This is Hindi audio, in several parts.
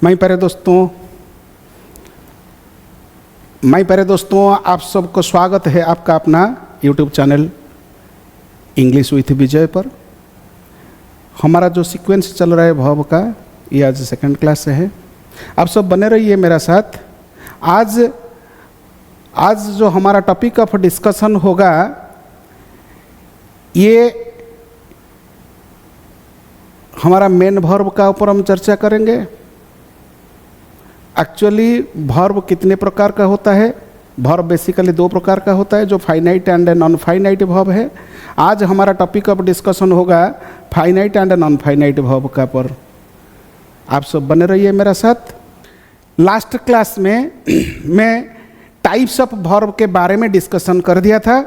माय प्यारे दोस्तों, आप सबको स्वागत है आपका अपना YouTube चैनल इंग्लिश विथ विजय पर। हमारा जो सीक्वेंस चल रहा है भव का, ये आज सेकंड क्लास से है। आप सब बने रहिए मेरा साथ। आज जो हमारा टॉपिक ऑफ डिस्कशन होगा, ये हमारा मेन वर्ब का ऊपर हम चर्चा करेंगे। एक्चुअली वर्ब कितने प्रकार का होता है? वर्ब बेसिकली दो प्रकार का होता है, जो finite and non finite verb है। आज हमारा टॉपिक ऑफ डिस्कशन होगा finite and non finite verb का पर। आप सब बने रहिए मेरा साथ। लास्ट क्लास में मैं टाइप्स ऑफ वर्ब के बारे में डिस्कशन कर दिया था।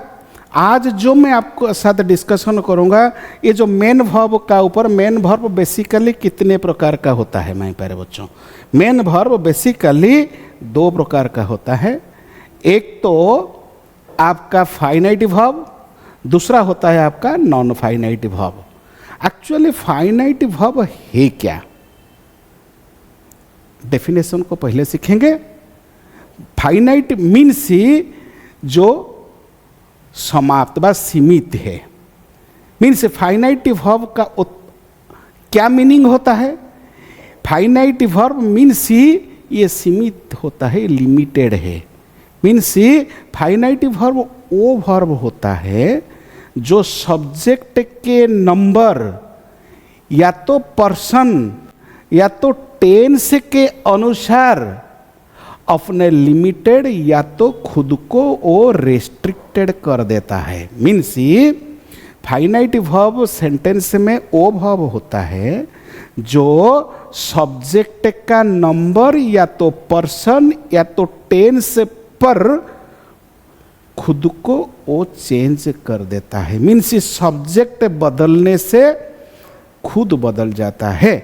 आज जो मैं आपको साथ डिस्कशन करूंगा, ये जो मेन वर्ब का ऊपर, मेन वर्ब बेसिकली कितने प्रकार का होता है मेरे प्यारे बच्चों? मेन वर्ब बेसिकली दो प्रकार का होता है। एक तो आपका फाइनाइट वर्ब, दूसरा होता है आपका non finite verb. Actually finite verb है क्या? डेफिनेशन को पहले सीखेंगे। फाइनाइट मीन्स जो समाप्त व सीमित है। मीन्स फाइनाइट वर्ब का क्या मीनिंग होता है? फाइनाइट वर्ब मीन्स ये सीमित होता है, लिमिटेड है। मीन्स फाइनाइट वर्ब वो वर्ब होता है जो सब्जेक्ट के नंबर या तो पर्सन या तो टेंस के अनुसार अपने लिमिटेड या तो खुद को वो रेस्ट्रिक्टेड कर देता है। मीन्स फाइनाइट वर्ब सेंटेंस में वो वर्ब होता है जो सब्जेक्ट का नंबर या तो पर्सन या तो टेंस पर खुद को वो चेंज कर देता है। मीन्स सब्जेक्ट बदलने से खुद बदल जाता है।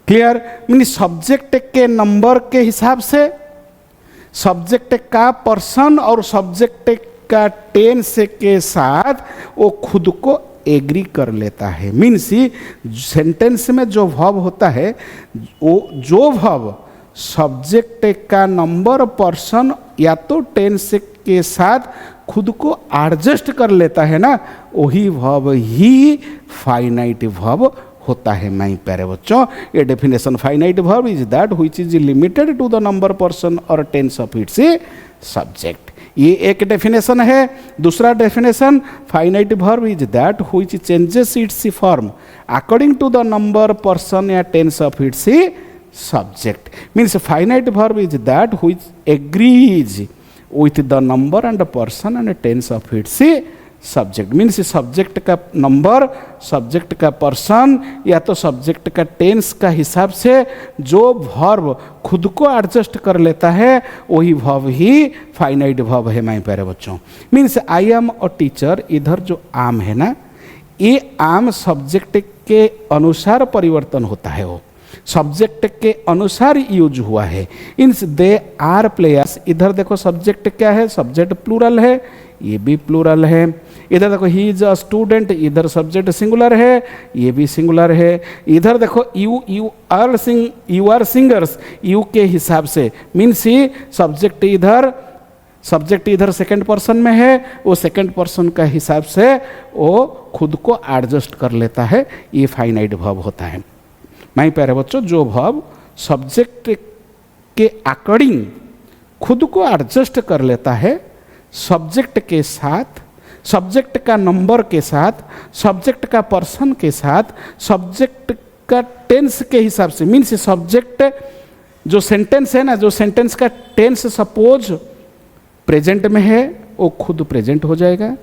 क्लियर? मीन्स सब्जेक्ट के नंबर के हिसाब से, सब्जेक्ट का पर्सन और सब्जेक्ट का टेंस के साथ वो खुद को एग्री कर लेता है। मीन्स सेंटेंस में जो वर्ब होता है, वो जो वर्ब सब्जेक्ट का नंबर, पर्सन या तो टेंस के साथ खुद को एडजस्ट कर लेता है ना, वही वर्ब ही फाइनाइट वर्ब होता है। माय प्यारे बच्चों, ये definition finite verb is that which is limited to the number, person और टेंस ऑफ इट्स सब्जेक्ट। ये एक डेफिनेशन है। दूसरा definition, finite verb is that which changes its form according to the number, person या tense of its subject. Means finite verb is that which agrees with the number and person and tense of its subject. Means subject का नंबर, सब्जेक्ट का पर्सन या तो सब्जेक्ट का टेंस का हिसाब से जो वर्ब खुद को एडजस्ट कर लेता है, वही वर्ब ही फाइनाइट वर्ब है माय प्यारे बच्चों। Means I am a teacher, इधर जो आम है ना, ये आम सब्जेक्ट के अनुसार परिवर्तन होता है, वो सब्जेक्ट के अनुसार यूज हुआ है। मीन्स दे आर प्लेयर्स, इधर देखो सब्जेक्ट क्या है? सब्जेक्ट प्लूरल है, ये भी प्लूरल है। इधर देखो ही इज अ स्टूडेंट, इधर सब्जेक्ट सिंगुलर है, ये भी सिंगुलर है। इधर देखो यू आर सिंगर्स, यू के हिसाब से। मीन्स सब्जेक्ट इधर सेकंड पर्सन में है, वो सेकंड पर्सन का हिसाब से वो खुद को एडजस्ट कर लेता है। ये फाइनाइट वर्ब होता है। माय प्यारे बच्चों, जो वर्ब सब्जेक्ट के अकॉर्डिंग खुद को एडजस्ट कर लेता है, सब्जेक्ट के साथ, सब्जेक्ट का नंबर के साथ, सब्जेक्ट का पर्सन के साथ, सब्जेक्ट का टेंस के हिसाब से। मीन्स सब्जेक्ट जो सेंटेंस है ना, जो सेंटेंस का टेंस सपोज प्रेजेंट में है, वो खुद प्रेजेंट हो जाएगा।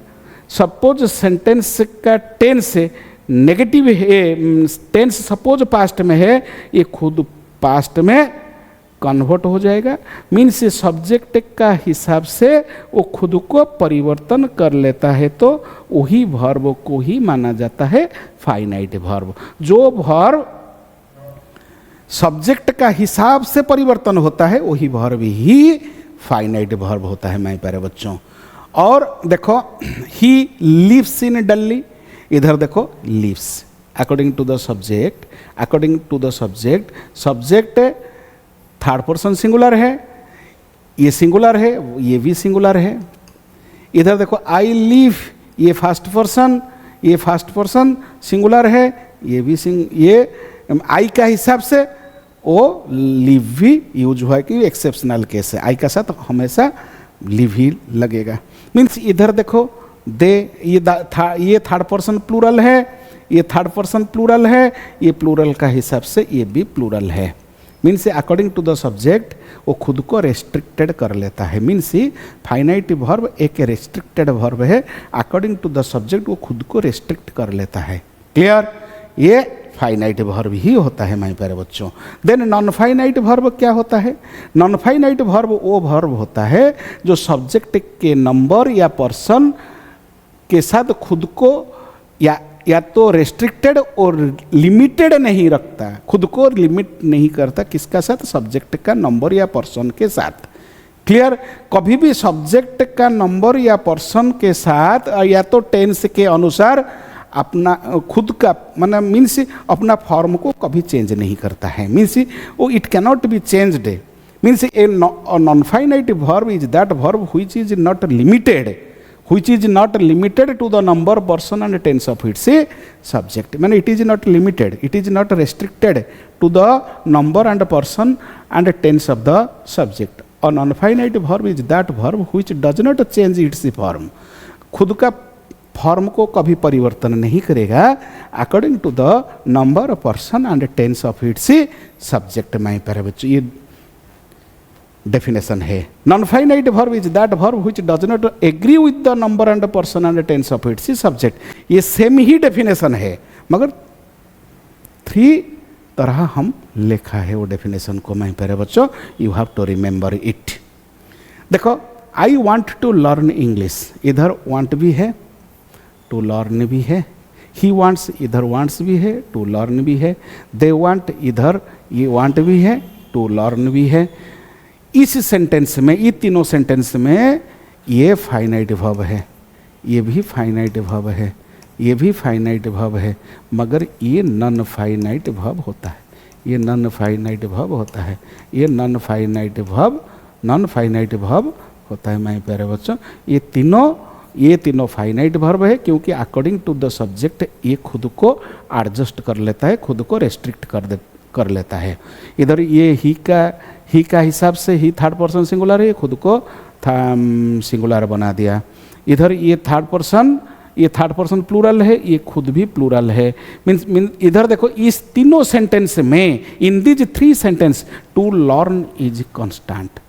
सपोज सेंटेंस का टेंस नेगेटिव है, टेंस सपोज पास्ट में है, ये खुद पास्ट में कन्वर्ट हो जाएगा। मीन्स सब्जेक्ट का हिसाब से वो खुद को परिवर्तन कर लेता है, तो वही वर्ब को ही माना जाता है फाइनाइट वर्ब। जो वर्ब सब्जेक्ट का हिसाब से परिवर्तन होता है, वही वर्ब ही फाइनाइट वर्ब होता है मेरे प्यारे बच्चों। और देखो, ही लिव्स इन दिल्ली, इधर देखो lives according to the subject, subject third person singular है, ये सिंगुलर है, ये भी सिंगुलर है। इधर देखो आई लिव, ये फर्स्ट पर्सन सिंगुलर है, ये भी ये आई का हिसाब से वो लिव भी यूज हुआ है कि एक्सेप्शनल केस है, आई का साथ हमेशा लिव ही लगेगा। मीन्स इधर देखो दे, ये थर्ड पर्सन प्लूरल है, ये थर्ड पर्सन प्लूरल है, ये प्लूरल का हिसाब से ये भी प्लूरल है। Means according to the subject वो खुद को रेस्ट्रिक्टेड कर लेता है। मीन्स फाइनाइट वर्ब एक रेस्ट्रिक्टेड वर्ब है, अकॉर्डिंग टू द सब्जेक्ट वो खुद को रेस्ट्रिक्ट कर लेता है। क्लियर? ये फाइनाइट वर्ब ही होता है माय प्यारे बच्चों। देन नॉन फाइनाइट वर्ब क्या होता है? नॉन फाइनाइट वर्ब वो वर्ब होता है जो सब्जेक्ट के नंबर या पर्सन के साथ खुद को या तो रेस्ट्रिक्टेड और लिमिटेड नहीं रखता, खुद को लिमिट नहीं करता। किसका साथ? सब्जेक्ट का नंबर या पर्सन के साथ। क्लियर? कभी भी सब्जेक्ट का नंबर या पर्सन के साथ या तो टेंस के अनुसार अपना खुद का मीन्स अपना फॉर्म को कभी चेंज नहीं करता है। मीन्स वो it cannot be changed. Means a non finite verb is that verb which is not limited, which is not limited to the number, person and tense of its subject. मैंने it is not limited, it is not restricted to the number and person and tense of the subject. A non-finite verb is that verb which does not change its form. खुद का फॉर्म को कभी परिवर्तन नहीं करेगा according to the number, person and tense of its subject. My प्यारे बच्चों, ये डेफिनेशन है। Non finite verb is that verb which does not agree with the number and person and tense of its subject. ये सेम ही डेफिनेशन है मगर 3 तरह हम लिखा है वो डेफिनेशन को। मैं प्यारे बच्चों, you have to remember it. देखो, I want to learn English, इधर वांट भी है, टू लर्न भी है। ही वांट्स, इधर वांट्स भी है, टू लर्न भी है। दे वांट, इधर ये वांट भी है, टू लर्न भी है। इस सेंटेंस में, ये तीनों सेंटेंस में ये फाइनाइट वर्ब है, ये भी फाइनाइट वर्ब है, ये भी फाइनाइट वर्ब है, मगर ये नॉन फाइनाइट वर्ब होता है। ये नॉन फाइनाइट वर्ब होता है, ये नॉन फाइनाइट वर्ब होता है। माय प्यारे बच्चों, ये तीनों फाइनाइट वर्ब है क्योंकि अकॉर्डिंग टू द सब्जेक्ट ये खुद को एडजस्ट कर लेता है, खुद को रेस्ट्रिक्ट कर लेता है। इधर ये ही का हिसाब से ही थर्ड पर्सन सिंगुलर है, खुद को सिंगुलर बना दिया। इधर ये थर्ड पर्सन प्लूरल है, ये खुद भी प्लूरल है। मीन्स इधर देखो, इस तीनों सेंटेंस में, in these 3 sentence, to learn is constant.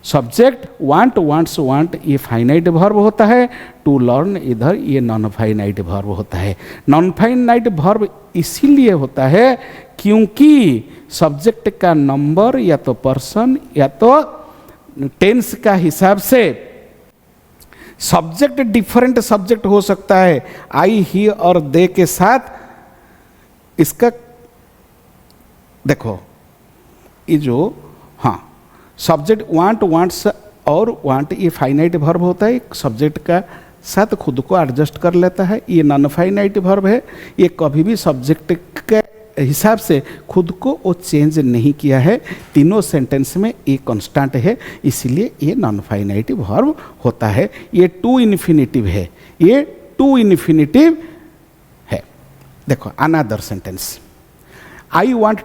Subject want, wants, want ये फाइनाइट वर्ब होता है, टू लर्न इधर ये नॉन फाइनाइट वर्ब होता है। नॉन फाइनाइट वर्ब इसीलिए होता है क्योंकि सब्जेक्ट का नंबर या तो पर्सन या तो टेंस का हिसाब से सब्जेक्ट डिफरेंट सब्जेक्ट हो सकता है। आई, ही और दे के साथ इसका देखो, ये जो सब्जेक्ट वांट, वांट्स और वांट ये फाइनाइट वर्ब होता है, सब्जेक्ट का साथ खुद को एडजस्ट कर लेता है। ये नॉन फाइनाइट वर्ब है, ये कभी भी सब्जेक्ट के हिसाब से खुद को वो चेंज नहीं किया है। तीनों सेंटेंस में ये कांस्टेंट है, इसलिए ये नॉन फाइनाइट वर्ब होता है। ये टू इन्फिनिटिव है, ये टू इन्फिनिटिव है। देखो another sentence, I want,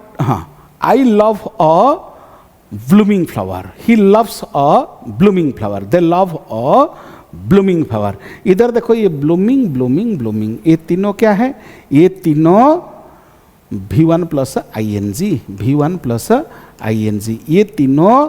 I love a blooming flower, he loves a blooming flower, they love a blooming flower। इधर देखो, ये blooming ये तीनों क्या है? ये तीनों V1 प्लस ING, ये तीनों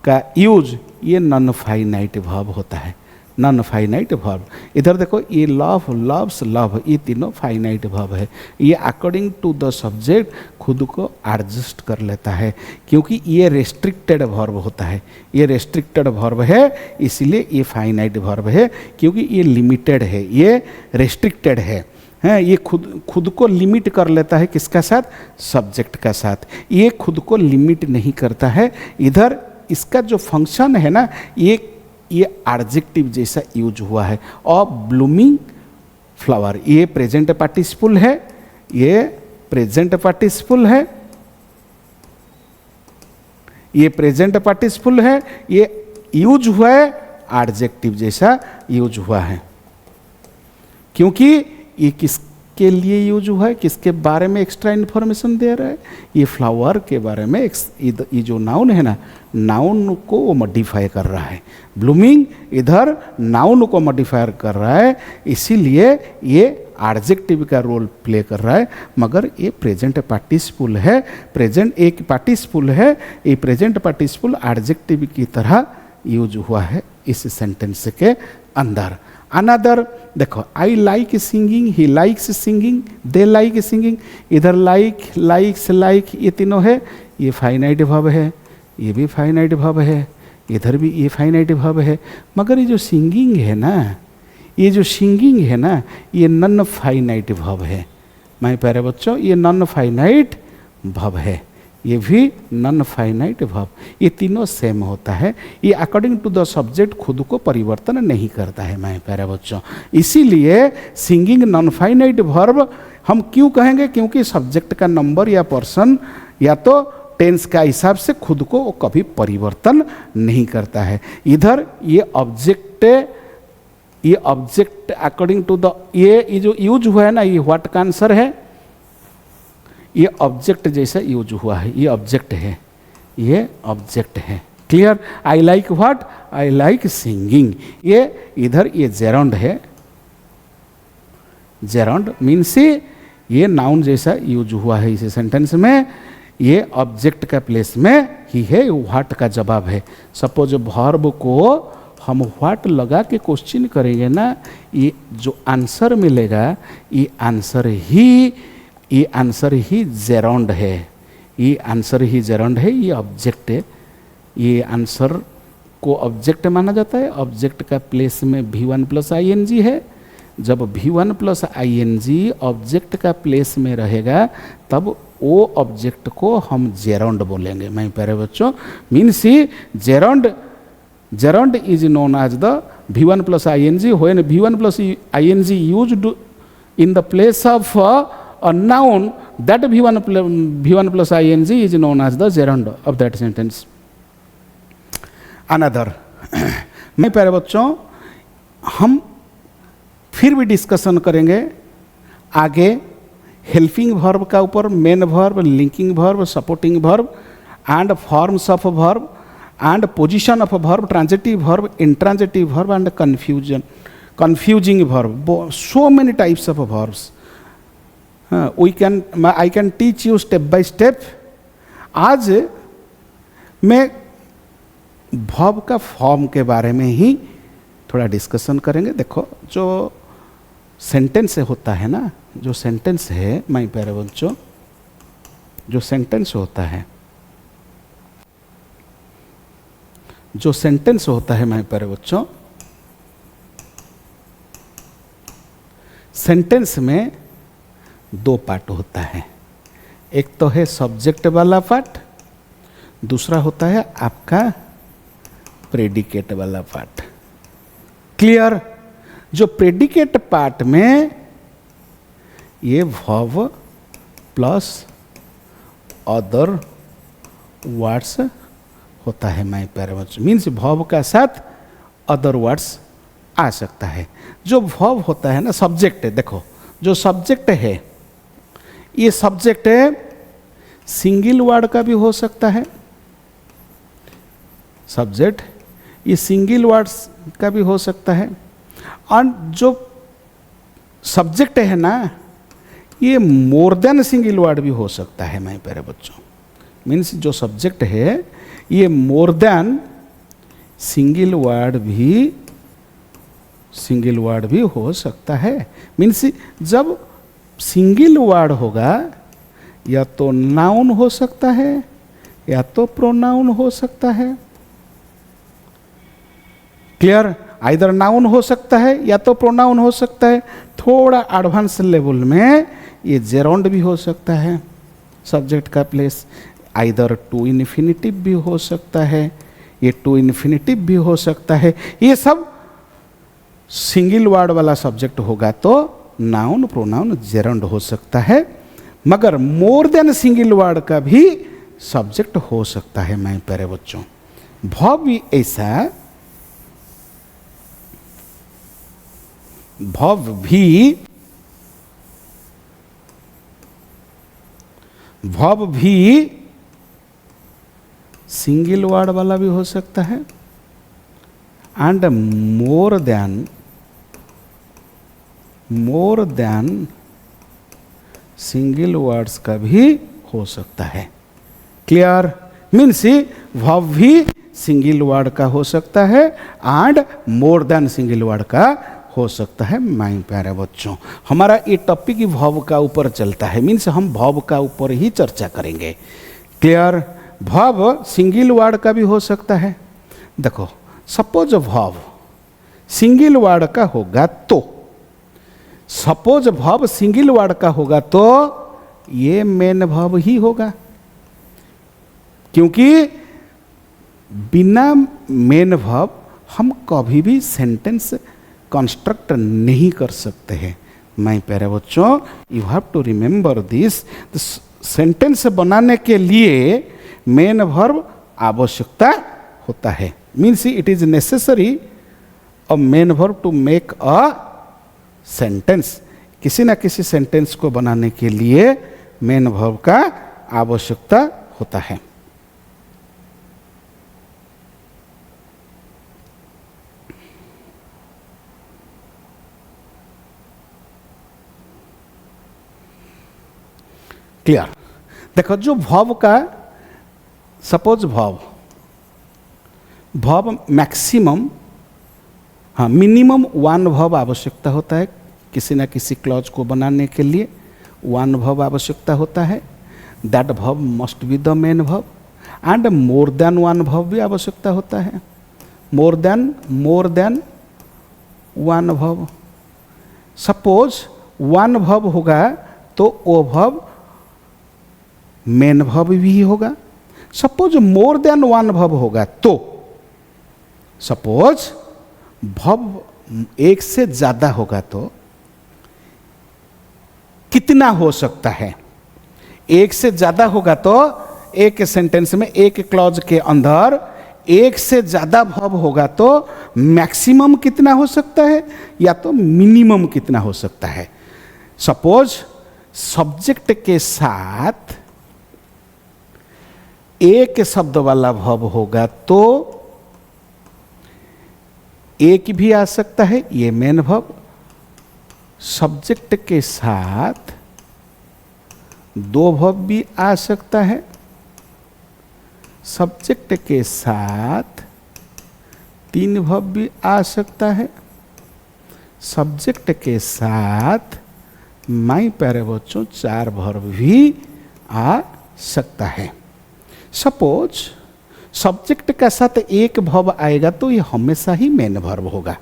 का यूज ये नॉन फाइनाइट वर्ब होता है, नॉन फाइनाइट वर्ब। इधर देखो, ये लव, लव्स, लव ये तीनों फाइनाइट वर्ब है। ये अकॉर्डिंग टू द सब्जेक्ट खुद को एडजस्ट कर लेता है क्योंकि ये रेस्ट्रिक्टेड वर्ब होता है। ये रेस्ट्रिक्टेड वर्ब है इसलिए ये फाइनाइट वर्ब है, क्योंकि ये लिमिटेड है, ये रेस्ट्रिक्टेड है। ये खुद को लिमिट कर लेता है, किसका साथ? सब्जेक्ट का साथ। ये खुद को लिमिट नहीं करता है। इधर इसका जो फंक्शन है ना, ये एडजेक्टिव जैसा यूज हुआ है। और ब्लूमिंग फ्लावर ये प्रेजेंट पार्टिसिपल है, ये प्रेजेंट पार्टिसिपल है। ये प्रेजेंट पार्टिसिपल है, ये यूज हुआ है एडजेक्टिव जैसा यूज हुआ है, क्योंकि ये किसके लिए यूज हुआ है, किसके बारे में एक्स्ट्रा इन्फॉर्मेशन दे रहा है, ये फ्लावर के बारे में। ये जो नाउन है ना, नाउन को वो मॉडिफाई कर रहा है। ब्लूमिंग इधर नाउन को मॉडिफायर कर रहा है, इसीलिए ये एडजेक्टिव का रोल प्ले कर रहा है। मगर ये प्रेजेंट पार्टिसिपल है, प्रेजेंट एक पार्टिसिपल है, ये प्रेजेंट पार्टिसिपल एडजेक्टिव की तरह यूज हुआ है इस सेंटेंस के अंदर। अनदर देखो, I like singing, he likes singing, they like singing. इधर लाइक, लाइक्स, लाइक ये तीनों है, ये फाइनाइट वर्ब है, ये भी फाइनाइट वर्ब है, इधर भी ये फाइनाइट वर्ब है। मगर ये जो सिंगिंग है ना, ये जो सिंगिंग है ना, ये नॉन फाइनाइट वर्ब है माय प्यारे बच्चों, ये नॉन फाइनाइट वर्ब है, ये भी नॉन फाइनाइट वर्ब। ये तीनों सेम होता है, ये अकॉर्डिंग टू द सब्जेक्ट खुद को परिवर्तन नहीं करता है माय प्यारे बच्चों। इसीलिए सिंगिंग नॉन फाइनाइट वर्ब हम क्यों कहेंगे, क्योंकि सब्जेक्ट का नंबर या पर्सन या तो टेंस का हिसाब से खुद को वो कभी परिवर्तन नहीं करता है। इधर ये ऑब्जेक्ट अकॉर्डिंग टू द ये जो यूज हुआ है ना, ये व्हाट का आंसर है, ये ऑब्जेक्ट जैसा यूज हुआ है, ये ऑब्जेक्ट है, ये ऑब्जेक्ट है। Clear? I like what, I like singing. ये इधर ये जेरोंड है, जेरोंड मीन्स ये नाउन जैसा यूज हुआ है इस सेंटेंस में, ये ऑब्जेक्ट का प्लेस में ही है, व्हाट का जवाब है। सपोज वर्ब को हम व्हाट लगा के क्वेश्चन करेंगे ना, ये जो आंसर मिलेगा ये आंसर ही जेरोंड है, ये आंसर ही जेरोंड है, ये ऑब्जेक्ट है। ये आंसर को ऑब्जेक्ट माना जाता है, ऑब्जेक्ट का प्लेस में V1 प्लस ING है। जब V1 प्लस ING ऑब्जेक्ट का प्लेस में रहेगा तब वो ऑब्जेक्ट को हम जेरोंड बोलेंगे माय प्यारे बच्चों। Means gerund is known as the V1 plus ING when V1 plus ING used in the place of a noun, that V1 plus ING is known as the gerund of that sentence. Another मैं प्यारे बच्चों हम फिर भी डिस्कशन करेंगे आगे हेल्पिंग वर्ब का ऊपर, main verb, linking verb, supporting verb and forms of verb and position of a verb, transitive verb, intransitive verb and confusing verb. So many types of verbs. I can teach you step by step. आज मैं verb का फॉर्म के बारे में ही थोड़ा डिस्कशन करेंगे। देखो जो सेंटेंस होता है ना, जो सेंटेंस है माय प्यारे बच्चों, जो सेंटेंस होता है, जो सेंटेंस होता है माय प्यारे बच्चों, सेंटेंस में दो पार्ट होता है। एक तो है सब्जेक्ट वाला पार्ट, दूसरा होता है आपका प्रेडिकेट वाला पार्ट। क्लियर? जो प्रेडिकेट पार्ट में ये वर्ब प्लस अदर वर्ड्स होता है माय प्यारे बच्चों। मीन्स वर्ब का साथ अदर वर्ड्स आ सकता है। जो वर्ब होता है ना, सब्जेक्ट है, देखो जो सब्जेक्ट है, ये सब्जेक्ट सिंगल वर्ड का भी हो सकता है। सब्जेक्ट ये सिंगल वर्ड्स का भी हो सकता है, और जो सब्जेक्ट है ना, ये मोर देन सिंगल वर्ड भी हो सकता है माय प्यारे बच्चों। मीन्स जो सब्जेक्ट है ये मोर देन सिंगल वर्ड भी हो सकता है। मीन्स जब सिंगल वर्ड होगा या तो नाउन हो सकता है या तो प्रोनाउन हो सकता है। क्लियर? आइदर नाउन हो सकता है या तो प्रोनाउन हो सकता है। थोड़ा एडवांस लेवल में ये जेरोंड भी हो सकता है, सब्जेक्ट का प्लेस। आइदर टू इन्फिनिटिव भी हो सकता है, ये टू इन्फिनिटिव भी हो सकता है। ये सब सिंगल वर्ड वाला सब्जेक्ट होगा तो नाउन, प्रोनाउन, जेरोंड हो सकता है। मगर मोर देन सिंगल वर्ड का भी सब्जेक्ट हो सकता है माय प्यारे बच्चों। भव भी ऐसा, भव भी सिंगल वर्ड वाला भी हो सकता है and more than single words का भी हो सकता है। क्लियर? मीन्स वर्ब भी सिंगल वर्ड का हो सकता है and more than single word का हो सकता है। माय प्यारे बच्चों, हमारा ये टॉपिक ही वर्ब का ऊपर चलता है, मीन्स हम वर्ब का ऊपर ही चर्चा करेंगे। क्लियर? वर्ब सिंगल वर्ड का भी हो सकता है। देखो, सपोज वर्ब सिंगल वर्ड का होगा तो, सपोज वर्ब सिंगल वर्ड का होगा तो ये मेन वर्ब ही होगा, क्योंकि बिना मेन वर्ब हम कभी भी सेंटेंस कंस्ट्रक्ट नहीं कर सकते हैं। माय प्यारे बच्चों, you have to remember this. Sentence बनाने के लिए मेन वर्ब आवश्यकता होता है, means it is necessary a main verb to make a sentence. किसी ना किसी सेंटेंस को बनाने के लिए मेन वर्ब का आवश्यकता होता है। क्लियर? देखो, जो वर्ब का, सपोज वर्ब मैक्सिमम, हाँ मिनिमम वन वर्ब आवश्यकता होता है किसी ना किसी क्लॉज को बनाने के लिए, वन वर्ब आवश्यकता होता है। That verb must be the main verb and more than one verb भी आवश्यकता होता है। More than one verb. Suppose one verb होगा तो वो वर्ब मेन वर्ब भी होगा। Suppose more than one verb होगा तो, सपोज वर्ब एक से ज्यादा होगा तो कितना हो सकता है? एक से ज्यादा होगा तो एक सेंटेंस में, एक क्लॉज के अंदर एक से ज्यादा वर्ब होगा तो मैक्सिमम कितना हो सकता है या तो मिनिमम कितना हो सकता है। सपोज सब्जेक्ट के साथ एक शब्द वाला वर्ब होगा तो एक भी आ सकता है, ये मेन वर्ब। सब्जेक्ट के साथ दो वर्ब भी आ सकता है, सब्जेक्ट के साथ तीन वर्ब भी आ सकता है, सब्जेक्ट के साथ माय प्यारे बच्चों चार वर्ब भी आ सकता है। सपोज सब्जेक्ट के साथ एक वर्ब आएगा तो ये हमेशा ही मेन वर्ब होगा।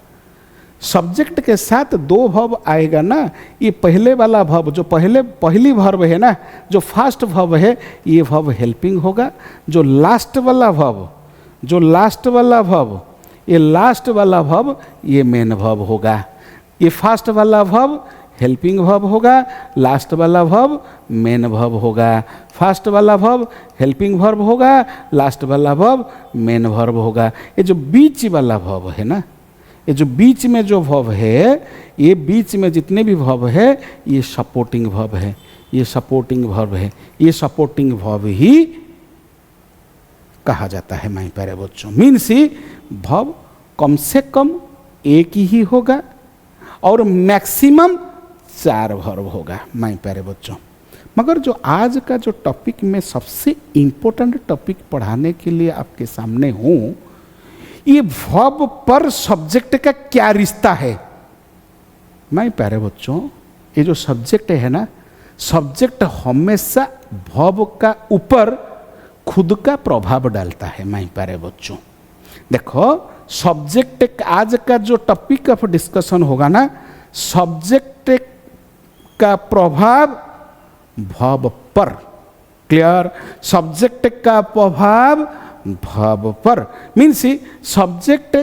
सब्जेक्ट के साथ दो वर्ब आएगा ना, ये पहले वाला वर्ब जो पहली वर्ब है ना, जो फर्स्ट वर्ब है, ये वर्ब हेल्पिंग होगा। जो लास्ट वाला वर्ब ये लास्ट वाला वर्ब ये मेन वर्ब होगा। ये फर्स्ट वाला वर्ब हेल्पिंग वर्ब होगा, लास्ट वाला वर्ब मेन वर्ब होगा। फर्स्ट वाला वर्ब हेल्पिंग वर्ब होगा, लास्ट वाला वर्ब मेन वर्ब होगा। ये जो बीच वाला वर्ब है ना, ये जो बीच में जो वर्ब है, ये बीच में जितने भी वर्ब है ये सपोर्टिंग वर्ब है, ये सपोर्टिंग वर्ब है, ये सपोर्टिंग वर्ब ही कहा जाता है माय प्यारे बच्चों। मीन्स वर्ब कम से कम एक ही होगा और मैक्सिमम चार वर्ब होगा माय प्यारे बच्चों। मगर जो आज का जो टॉपिक में सबसे इम्पोर्टेंट टॉपिक पढ़ाने के लिए आपके सामने हूँ, ये वर्ब पर सब्जेक्ट का क्या रिश्ता है। माय प्यारे बच्चों, ये जो सब्जेक्ट है ना, सब्जेक्ट हमेशा वर्ब का ऊपर खुद का प्रभाव डालता है माय प्यारे बच्चों। देखो, सब्जेक्ट आज का जो टॉपिक ऑफ डिस्कशन होगा ना, सब्जेक्ट का प्रभाव वर्ब पर। क्लियर? सब्जेक्ट का प्रभाव वर्ब पर मीन्स सब्जेक्ट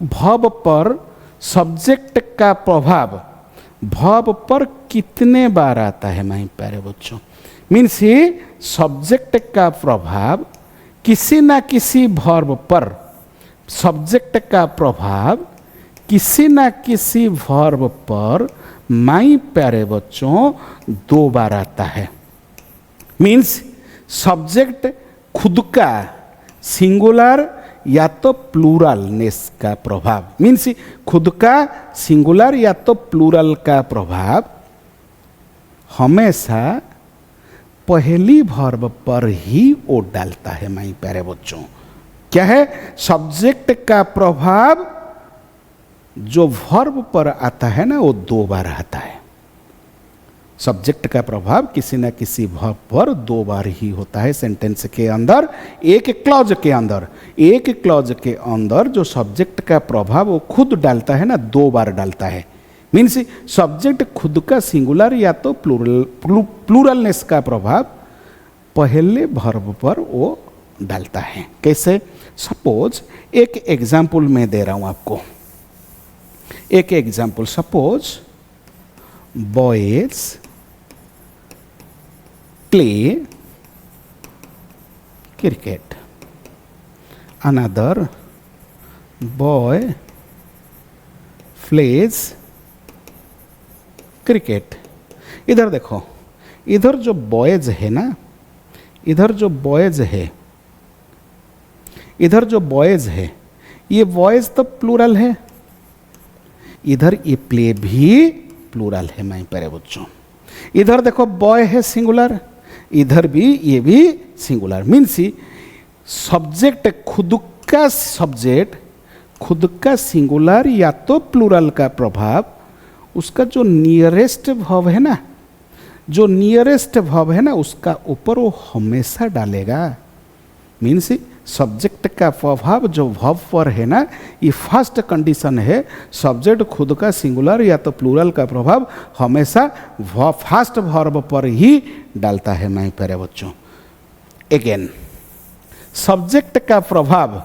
वर्ब पर, सब्जेक्ट का प्रभाव वर्ब पर कितने बार आता है माय प्यारे बच्चों। मीन्स सब्जेक्ट का प्रभाव किसी ना किसी वर्ब पर, सब्जेक्ट का प्रभाव किसी ना किसी वर्ब पर माई प्यारे बच्चों दो बार आता है। मीन्स सब्जेक्ट खुद का सिंगुलर या तो प्लूरलनेस का प्रभाव, मीन्स खुद का सिंगुलर या तो प्लूरल का प्रभाव हमेशा पहली वर्ब पर ही वो डालता है माई प्यारे बच्चों। क्या है? सब्जेक्ट का प्रभाव जो वर्ब पर आता है ना वो दो बार आता है। सब्जेक्ट का प्रभाव किसी न किसी वर्ब पर दो बार ही होता है सेंटेंस के अंदर, एक क्लॉज के अंदर। एक क्लॉज के अंदर जो सब्जेक्ट का प्रभाव वो खुद डालता है ना, दो बार डालता है। मीन्स सब्जेक्ट खुद का सिंगुलर या तो प्लूरलनेस का प्रभाव पहले वर्ब पर वो डालता है। कैसे? सपोज एक एग्जाम्पल मैं दे रहा हूं आपको, एक example. Suppose boys play cricket, another boy pledge cricket. इधर देखो, इधर जो बॉयज है ना, इधर जो बॉयज है, इधर जो बॉयज है, ये बॉयज तो प्लूरल है, इधर ये प्ले भी प्लूरल है माय प्यारे बच्चों। इधर देखो बॉय है सिंगुलर, इधर भी ये भी सिंगुलर। मीन्स सब्जेक्ट खुद का, सब्जेक्ट खुद का सिंगुलर या तो प्लूरल का प्रभाव उसका जो नियरेस्ट वर्ब है ना, जो नियरेस्ट वर्ब है ना उसका ऊपर वो हमेशा डालेगा। मीन्स सब्जेक्ट का प्रभाव जो वर्ब पर है ना, ये फर्स्ट कंडीशन है। सब्जेक्ट खुद का सिंगुलर या तो प्लूरल का प्रभाव हमेशा फर्स्ट वर्ब पर ही डालता है माय प्यारे बच्चों। अगेन सब्जेक्ट का प्रभाव,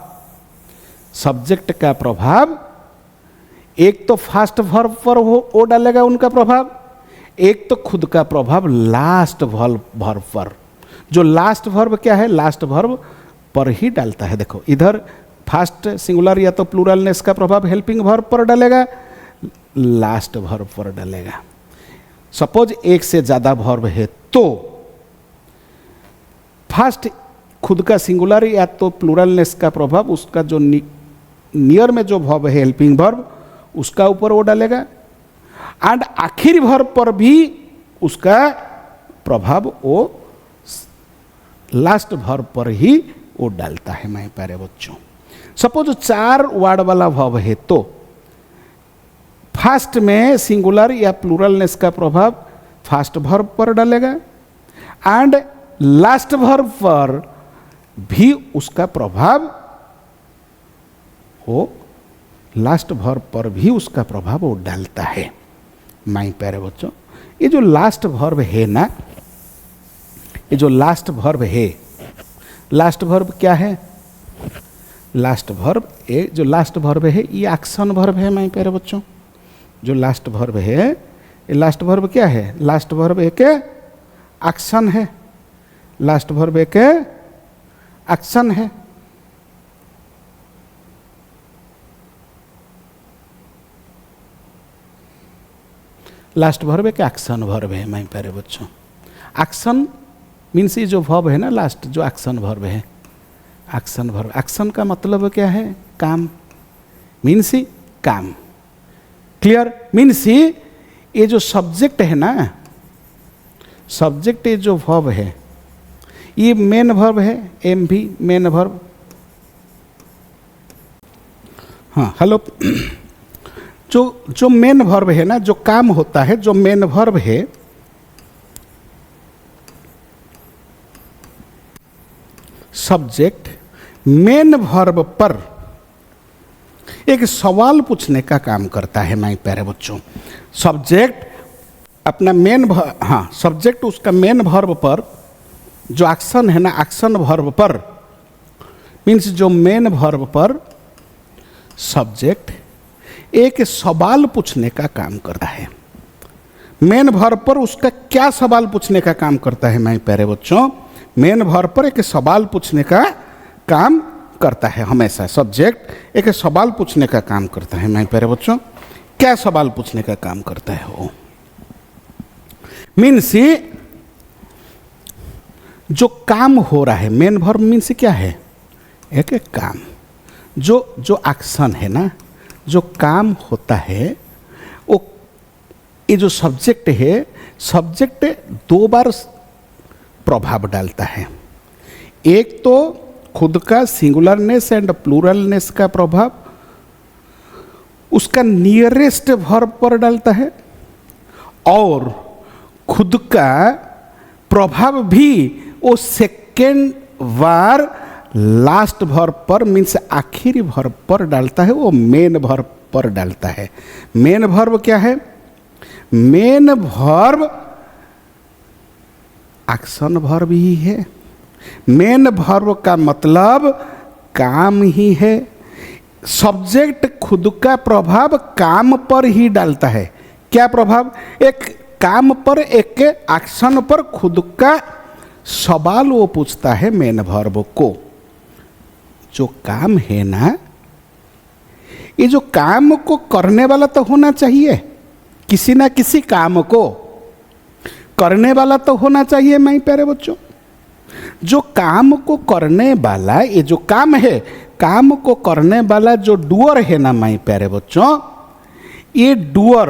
सब्जेक्ट का प्रभाव एक तो फर्स्ट वर्ब पर वो डालेगा उनका प्रभाव, एक तो खुद का प्रभाव लास्ट वर्ब पर। जो लास्ट वर्ब क्या है? लास्ट वर्ब पर ही डालता है। देखो इधर फर्स्ट सिंगुलर या तो प्लूरलनेस का प्रभाव हेल्पिंग वर्ब पर डालेगा, लास्ट वर्ब पर डालेगा। सपोज एक से ज्यादा वर्ब है तो फर्स्ट खुद का सिंगुलर या तो प्लूरलनेस का प्रभाव उसका जो नियर में जो वर्ब है हेल्पिंग वर्ब उसका ऊपर वो डालेगा, एंड आखिरी वर्ब पर भी उसका प्रभाव वो लास्ट वर्ब पर ही वो डालता है माय प्यारे बच्चों। सपोज 4 वर्ड वाला वर्ब है तो फर्स्ट में सिंगुलर या प्लूरलनेस का प्रभाव फर्स्ट वर्ब पर डालेगा, एंड लास्ट वर्ब पर भी उसका प्रभाव वो लास्ट वर्ब पर भी उसका प्रभाव वो डालता है माय प्यारे बच्चों। ये जो लास्ट वर्ब है ना, ये जो लास्ट वर्ब है, लास्ट वर्ब क्या है? लास्ट वर्ब, ये जो लास्ट वर्ब है ये एक्शन वर्ब है माय प्यारे बच्चों। जो लास्ट वर्ब है ये लास्ट वर्ब क्या है? लास्ट वर्ब एक एक्शन है, लास्ट वर्ब एक एक्शन है। लास्ट वर्ब एक एक्शन वर्ब है माय प्यारे बच्चों। एक्शन मीन्स ये जो वर्ब है ना लास्ट, जो एक्शन वर्ब है, एक्शन वर्ब, एक्शन का मतलब क्या है? काम। मीन्स काम। क्लियर? मीन्स ये जो सब्जेक्ट है ना, सब्जेक्ट ये जो वर्ब है ये मेन वर्ब है, एम भी मेन वर्ब। हाँ हेलो, जो मेन वर्ब है ना, जो काम होता है, जो मेन वर्ब है सब्जेक्ट मेन वर्ब पर एक सवाल पूछने का काम करता है माय प्यारे बच्चों। सब्जेक्ट अपना मेन, हाँ सब्जेक्ट उसका मेन वर्ब पर जो एक्शन है ना, एक्शन वर्ब पर मीन्स जो मेन वर्ब पर सब्जेक्ट एक सवाल पूछने का काम करता है। मेन वर्ब पर उसका क्या सवाल पूछने का काम करता है माय प्यारे बच्चों? मेन वर्ब पर एक सवाल पूछने का काम करता है। हमेशा सब्जेक्ट एक सवाल पूछने का काम करता है। मैं प्यारे बच्चों, क्या सवाल पूछने का काम करता है वो? मीन्स जो काम हो रहा है, मेन वर्ब मीन्स क्या है? एक काम, जो एक्शन है ना, जो काम होता है वो, ये जो सब्जेक्ट है, सब्जेक्ट दो बार प्रभाव डालता है। एक तो खुद का सिंगुलरनेस एंड प्लूरलनेस का प्रभाव उसका नियरेस्ट वर्ब पर डालता है, और खुद का प्रभाव भी वो सेकेंड बार लास्ट वर्ब पर, मीन्स आखिरी वर्ब पर डालता है, वो मेन वर्ब पर डालता है। मेन वर्ब क्या है? मेन वर्ब एक्शन वर्ब ही है। मेन वर्ब का मतलब काम ही है। सब्जेक्ट खुद का प्रभाव काम पर ही डालता है। क्या प्रभाव? एक काम पर, एक एक्शन पर खुद का सवाल वो पूछता है मेन वर्ब को। जो काम है ना, ये जो काम को करने वाला तो होना चाहिए, किसी ना किसी काम को करने वाला तो होना चाहिए। मैं प्यारे बच्चों, जो काम को करने वाला, ये जो काम है, काम को करने वाला जो डूअर है ना मैं प्यारे बच्चों, ये डूअर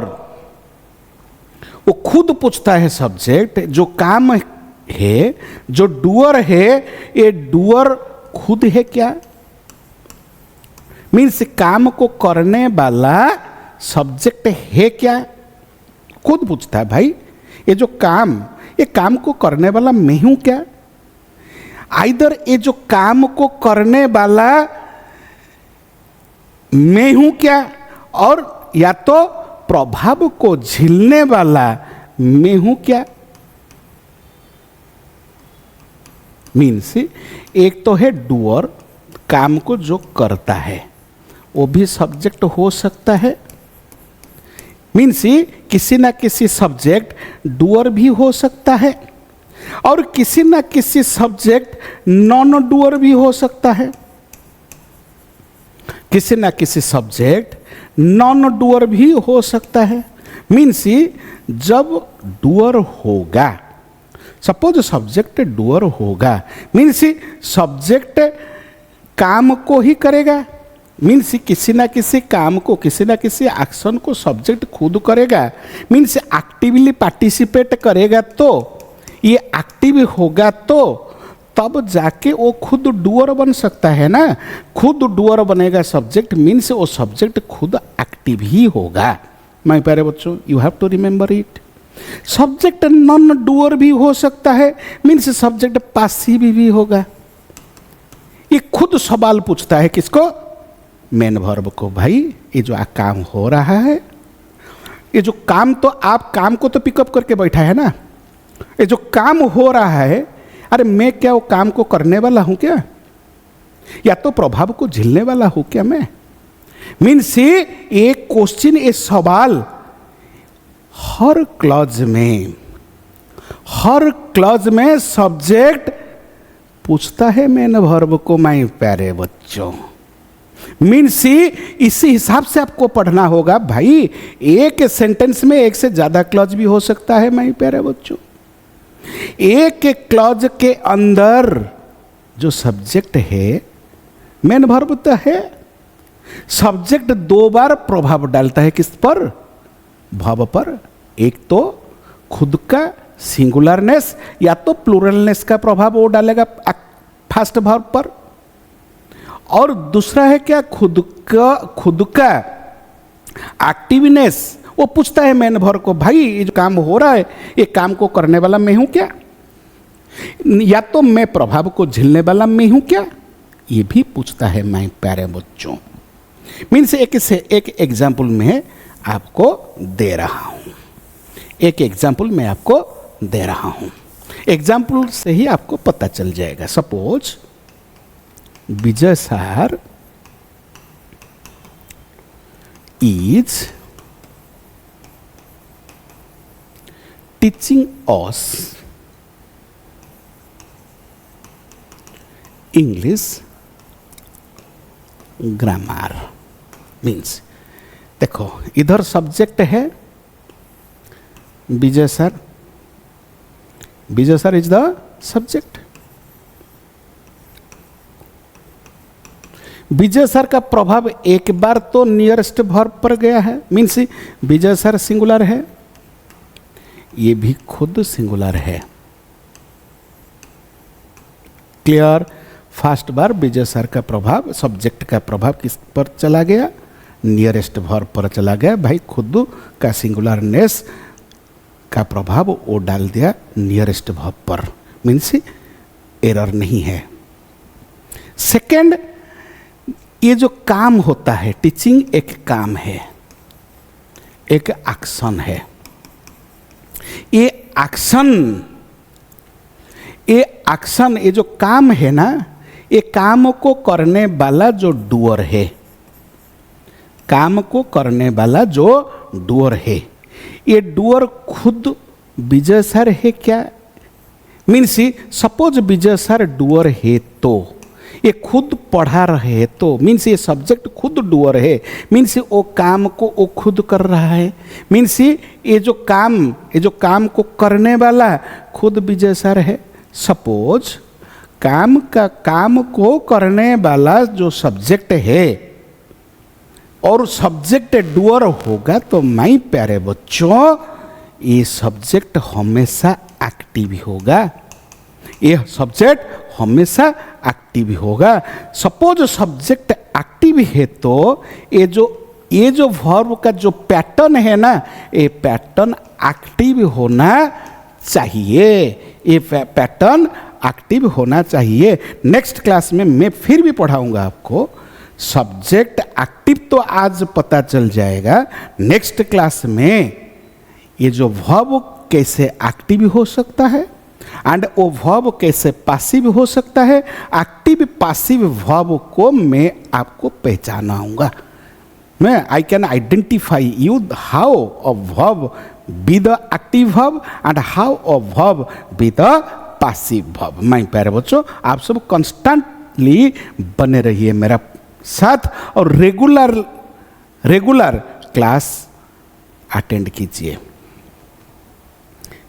वो खुद पूछता है सब्जेक्ट, जो काम है, जो डूअर है, ये डूअर खुद है क्या? मीन्स काम को करने वाला सब्जेक्ट है क्या? खुद पूछता है भाई, ये जो काम, ये काम को करने वाला मैं हूं क्या? आइदर ये जो काम को करने वाला मैं हूं क्या, और या तो प्रभाव को झेलने वाला मैं हूं क्या? मीन्स एक तो है डूअर, काम को जो करता है, वो भी सब्जेक्ट हो सकता है। मीन्स किसी ना किसी सब्जेक्ट डूअर भी हो सकता है, और किसी ना किसी सब्जेक्ट नॉन डूअर भी हो सकता है। किसी ना किसी सब्जेक्ट नॉन डूअर भी हो सकता है। मीन्स जब डूअर होगा, सपोज सब्जेक्ट डूअर होगा, मीन्स सब्जेक्ट काम को ही करेगा। मीन्स किसी ना किसी काम को, किसी ना किसी एक्शन को सब्जेक्ट खुद करेगा। मीन्स एक्टिवली पार्टिसिपेट करेगा, तो ये एक्टिव होगा तो तब जाके वो खुद डूअर बन सकता है ना। खुद डूअर बनेगा सब्जेक्ट, मीन्स वो सब्जेक्ट खुद एक्टिव ही होगा। माय प्यारे बच्चों, you have to remember it. Subject non doer भी हो सकता है, मीन्स सब्जेक्ट पासिव भी होगा। ये खुद सवाल पूछता है किसको? मेन वर्ब को। भाई ये जो काम हो रहा है, ये जो काम, तो आप काम को तो पिकअप करके बैठा है ना। ये जो काम हो रहा है, अरे मैं क्या वो काम को करने वाला हूं क्या, या तो प्रभाव को झेलने वाला हूं क्या मैं? मीन्स एक क्वेश्चन, एक सवाल हर क्लॉज में सब्जेक्ट पूछता है मेन वर्ब को। माय प्यारे बच्चों, मीन्स इसी हिसाब से आपको पढ़ना होगा। भाई एक सेंटेंस में एक से ज्यादा क्लॉज भी हो सकता है। माय प्यारे बच्चों, एक क्लॉज के अंदर जो सब्जेक्ट है, मेन वर्ब तो है। सब्जेक्ट दो बार प्रभाव डालता है, किस पर? वर्ब पर। एक तो खुद का सिंगुलरनेस या तो प्लूरलनेस का प्रभाव वो डालेगा फर्स्ट वर्ब पर, और दूसरा है क्या? खुद का एक्टिवनेस वो पूछता है मेन वर्ब को। भाई ये जो काम हो रहा है, ये काम को करने वाला मैं हूं क्या, या तो मैं प्रभाव को झेलने वाला मैं हूं क्या, ये भी पूछता है। मैं प्यारे बच्चों, मीन्स एक से एक एग्जाम्पल में आपको दे रहा हूं। एक एग्जाम्पल मैं आपको दे रहा हूं, एग्जाम्पल से ही आपको पता चल जाएगा। Suppose Vijay sir is teaching us English grammar means, देखो इधर सब्जेक्ट है Vijay sir, Vijay sir is the subject. Vijay sir का प्रभाव एक बार तो नियरेस्ट वर्ब पर गया है, मीन्स विजय सर सिंगुलर है, ये भी खुद सिंगुलर है। क्लियर? फर्स्ट बार विजय सर का प्रभाव, सब्जेक्ट का प्रभाव किस पर चला गया? नियरेस्ट वर्ब पर चला गया। भाई खुद का सिंगुलरनेस का प्रभाव वो डाल दिया नियरेस्ट वर्ब पर, मीन्स एरर नहीं है। सेकंड, ये जो काम होता है, टीचिंग एक काम है, एक एक्शन है। ये एक्शन ये जो काम है ना, ये काम को करने वाला जो डूअर है, काम को करने वाला जो डूअर है, ये डूअर खुद विजय सर है क्या? Means suppose Vijay sir doer है तो ये खुद पढ़ा रहे हैं, तो मीन्स ये सब्जेक्ट खुद डूअर है, मीन्स वो काम को वो खुद कर रहा है, मीन्स ये जो काम को करने वाला खुद विजय सर है। सपोज काम को करने वाला जो सब्जेक्ट है और सब्जेक्ट डूअर होगा, तो माय प्यारे बच्चों ये सब्जेक्ट हमेशा एक्टिव होगा, ये सब्जेक्ट हमेशा एक्टिव होगा। सपोज सब्जेक्ट एक्टिव है तो ये जो वर्ब का जो पैटर्न है ना, ये पैटर्न एक्टिव होना चाहिए, ये पैटर्न एक्टिव होना चाहिए। नेक्स्ट क्लास में मैं फिर भी पढ़ाऊंगा आपको, सब्जेक्ट एक्टिव तो आज पता चल जाएगा, नेक्स्ट क्लास में ये जो वर्ब कैसे एक्टिव हो सकता है एंड वो वर्ब कैसे पासिव हो सकता है, एक्टिव पासिव वर्ब को मैं आपको पहचानाऊंगा। मैं I can identify you how a verb be the active verb and how a verb be the passive verb. My प्यारे बच्चों, आप सब कॉन्स्टेंटली बने रहिए मेरा साथ और रेगुलर क्लास अटेंड कीजिए।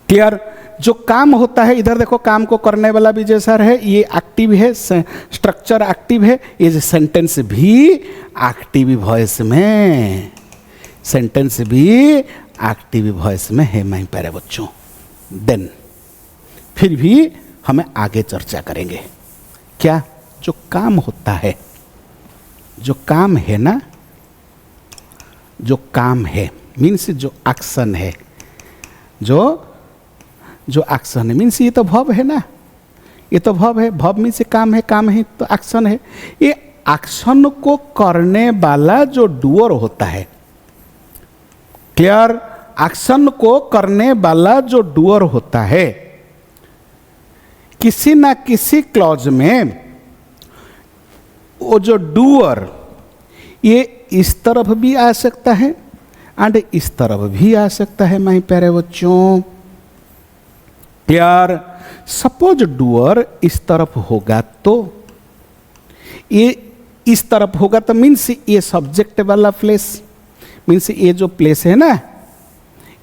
क्लियर? जो काम होता है, इधर देखो काम को करने वाला विजय सर है, ये एक्टिव है, स्ट्रक्चर एक्टिव है, ये जो सेंटेंस भी एक्टिव वॉइस में, सेंटेंस भी एक्टिव वॉइस में है माय प्यारे बच्चों। देन फिर भी हमें आगे चर्चा करेंगे। क्या? जो काम होता है, जो काम है ना, जो काम है मीन्स जो एक्शन है, जो एक्शन है मीन्स ये तो वर्ब है ना, ये तो वर्ब है, वर्ब मीन्स काम है तो एक्शन है। ये एक्शन को करने वाला जो डूअर होता है, क्लियर? एक्शन को करने वाला जो डूअर होता है, किसी ना किसी क्लॉज में वो जो डूअर ये इस तरफ भी आ सकता है एंड इस तरफ भी आ सकता है माय प्यारे बच्चों। क्लियर? सपोज डूअर इस तरफ होगा तो ये इस तरफ होगा, तो मीन्स ये सब्जेक्ट वाला प्लेस, मीन्स ये जो प्लेस है ना,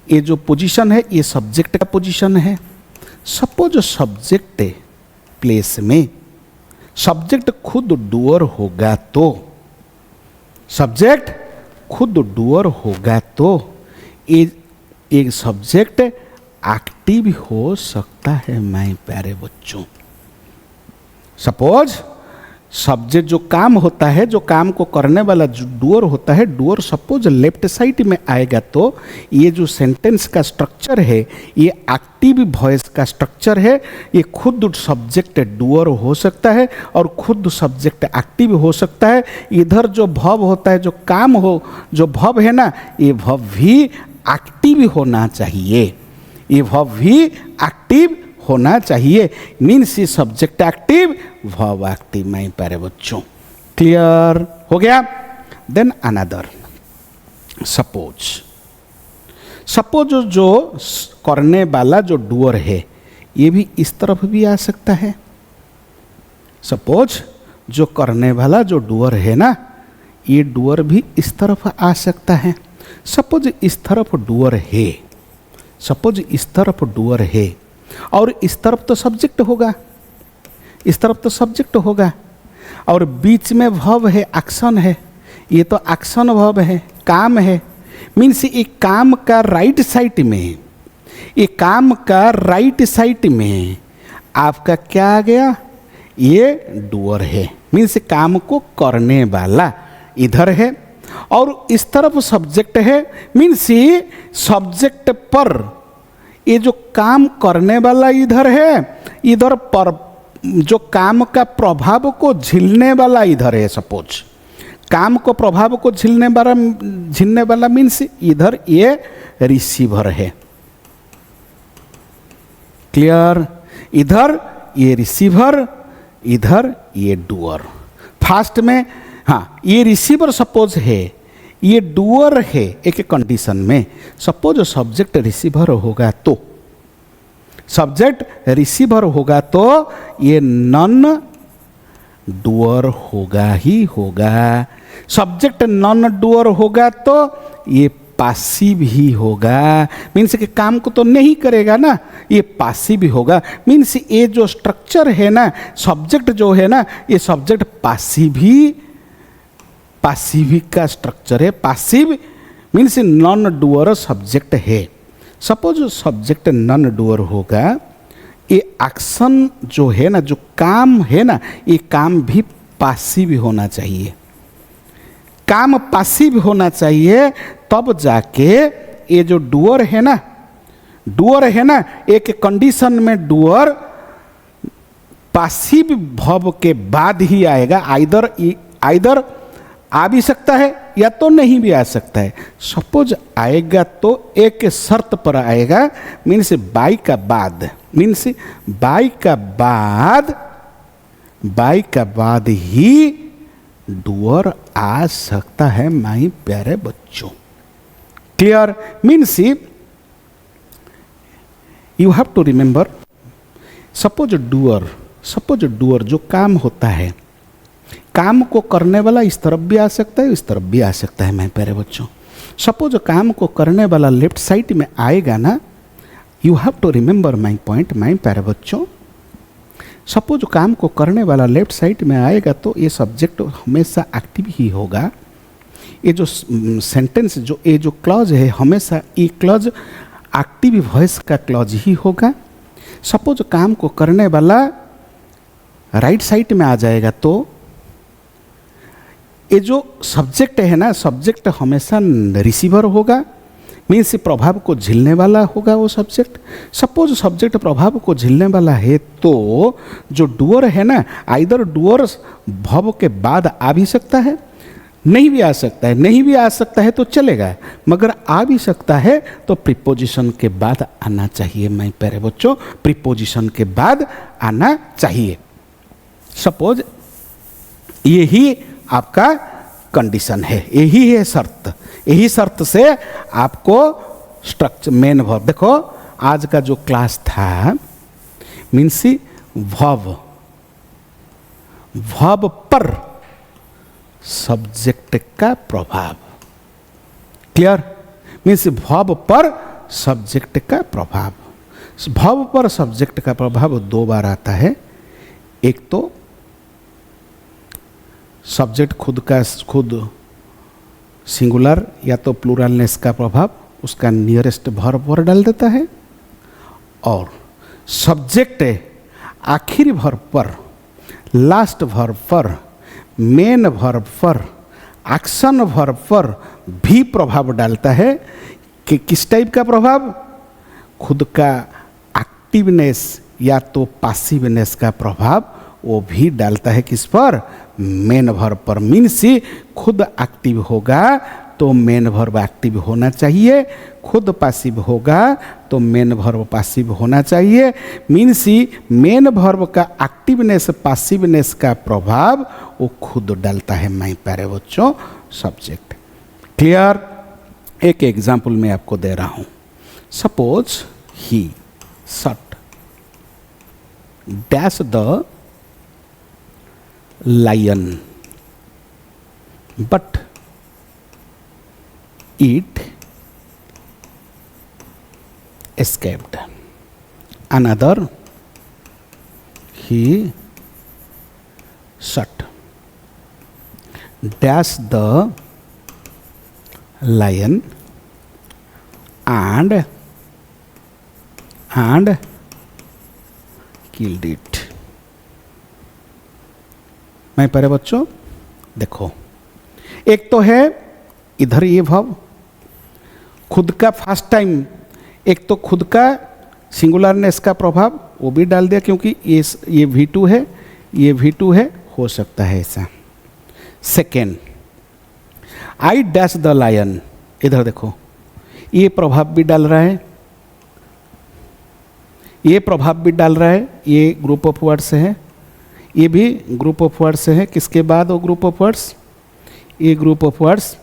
ये जो पोजीशन है ये सब्जेक्ट का पोजीशन है। सपोज सब्जेक्ट प्लेस में सब्जेक्ट खुद डूअर होगा तो, सब्जेक्ट खुद डूअर होगा तो एक सब्जेक्ट एक्टिव हो सकता है माय प्यारे बच्चों। सपोज सब्जेक्ट जो काम होता है, जो काम को करने वाला जो डूअर होता है, डूअर सपोज लेफ्ट साइड में आएगा तो ये जो सेंटेंस का स्ट्रक्चर है ये एक्टिव वॉइस का स्ट्रक्चर है, ये खुद सब्जेक्ट डूअर हो सकता है और खुद सब्जेक्ट एक्टिव हो सकता है। इधर जो वर्ब होता है, जो काम हो, जो वर्ब है ना, ये वर्ब भी एक्टिव होना चाहिए, ये वर्ब भी एक्टिव होना चाहिए। Means subject active, verb active my प्यारे बच्चों। क्लियर हो गया? देन अनदर, सपोज जो करने वाला जो डूअर है ये भी इस तरफ भी आ सकता है, सपोज जो करने वाला जो डूअर है ना, ये डूअर भी इस तरफ आ सकता है। सपोज इस तरफ डूअर है, सपोज इस तरफ डूअर है और इस तरफ तो सब्जेक्ट होगा, इस तरफ तो सब्जेक्ट होगा और बीच में वर्ब है, एक्शन है, ये तो एक्शन वर्ब है, काम है। मीन्स ये काम का राइट साइड में, ये काम का राइट साइड में आपका क्या आ गया, ये डूअर है। मीन्स काम को करने वाला इधर है और इस तरफ सब्जेक्ट है। मीन्स ये सब्जेक्ट पर ये जो काम करने वाला इधर है, इधर पर जो काम का प्रभाव को झेलने वाला इधर है। सपोज काम को प्रभाव को झेलने वाला मीन्स इधर ये रिसीवर है। क्लियर? इधर ये रिसीवर, इधर ये डूअर। फास्ट में हाँ, ये रिसीवर सपोज है, ये डूअर है। एक कंडीशन में सपोज सब्जेक्ट रिसीवर होगा तो, सब्जेक्ट रिसीवर होगा तो ये नॉन डूअर होगा ही होगा। सब्जेक्ट नॉन डूअर होगा तो ये पासिव ही होगा। मीन्स कि काम को तो नहीं करेगा ना, ये पासिव ही होगा। मीन्स ये जो स्ट्रक्चर है ना, सब्जेक्ट जो है ना, ये सब्जेक्ट पासिव का स्ट्रक्चर है। Passive means non doer subject है। सपोज सब्जेक्ट नॉन डूअर होगा, ये एक्शन जो है ना, जो काम है ना, ये काम भी पासिव होना चाहिए। काम पासिव होना चाहिए, तब जाके ये जो डूअर है ना, डूअर है ना, एक कंडीशन में डूअर पासिव वर्ब के बाद ही आएगा। आइदर आ भी सकता है या तो नहीं भी आ सकता है। सपोज आएगा तो एक शर्त पर आएगा, मीन्स बाई का बाद, मीन्स बाई का बाद ही डूअर आ सकता है माई प्यारे बच्चों। Clear? Means you have to remember, suppose doer जो काम होता है, काम को करने वाला इस तरफ भी आ सकता है, इस तरफ भी आ सकता है माय प्यारे बच्चों। सपोज काम को करने वाला लेफ्ट साइड में आएगा ना, you have to remember my point my प्यारे बच्चों। सपोज काम को करने वाला लेफ्ट साइड में आएगा तो ये सब्जेक्ट हमेशा एक्टिव ही होगा। ये जो सेंटेंस जो ये जो क्लॉज है, हमेशा ये क्लॉज एक्टिव वॉइस का क्लॉज ही होगा। सपोज काम को करने वाला राइट साइड में आ जाएगा तो ये जो सब्जेक्ट है ना, सब्जेक्ट हमेशा रिसीवर होगा। मीन्स प्रभाव को झेलने वाला होगा वो सब्जेक्ट। सपोज सब्जेक्ट प्रभाव को झेलने वाला है तो जो डूअर है ना, आइदर डूअर वर्ब के बाद आ भी सकता है, नहीं भी आ सकता है। नहीं भी आ सकता है तो चलेगा, मगर आ भी सकता है तो प्रीपोजिशन के बाद आना चाहिए माय प्यारे बच्चों, प्रीपोजिशन के बाद आना चाहिए। सपोज यही आपका कंडीशन है, यही है शर्त। यही शर्त से आपको स्ट्रक्चर मेन वर्ब, देखो आज का जो क्लास था मीन्स वर्ब पर सब्जेक्ट का प्रभाव। क्लियर? मीन्स वर्ब पर सब्जेक्ट का प्रभाव। वर्ब पर सब्जेक्ट का प्रभाव दो बार आता है। एक तो सब्जेक्ट खुद सिंगुलर या तो प्लूरलनेस का प्रभाव उसका नियरेस्ट वर्ब पर डाल देता है, और सब्जेक्ट आखिरी वर्ब पर, लास्ट वर्ब पर, मेन वर्ब पर, एक्शन वर्ब पर भी प्रभाव डालता है। कि किस टाइप का प्रभाव? खुद का एक्टिवनेस या तो पासिवनेस का प्रभाव वो भी डालता है। किस पर? मेन वर्ब पर। मीन्स खुद एक्टिव होगा तो मेन वर्ब एक्टिव होना चाहिए, खुद पासिव होगा तो मेन वर्ब पासिव होना चाहिए। मीन्स मेन वर्ब का एक्टिवनेस पासिवनेस का प्रभाव वो खुद डालता है माय प्यारे बच्चों, सब्जेक्ट। क्लियर? एक एग्जाम्पल मैं आपको दे रहा हूँ। Suppose he shut dash the lion, but it escaped. Another, he shot, dashed the lion and killed it. मैं प्यारे बच्चों देखो, एक तो है इधर ये भाव खुद का फर्स्ट टाइम, एक तो खुद का सिंगुलरनेस का प्रभाव वो भी डाल दिया, क्योंकि ये V2 है, ये V2 है, हो सकता है ऐसा। Second, I dash the lion, इधर देखो ये प्रभाव भी डाल रहा है, ये प्रभाव भी डाल रहा है, ये ग्रुप ऑफ वर्ड्स है, ये भी ग्रुप ऑफ वर्ड्स है। किसके बाद वो ग्रुप ऑफ वर्ड्स, ये ग्रुप ऑफ वर्ड्स,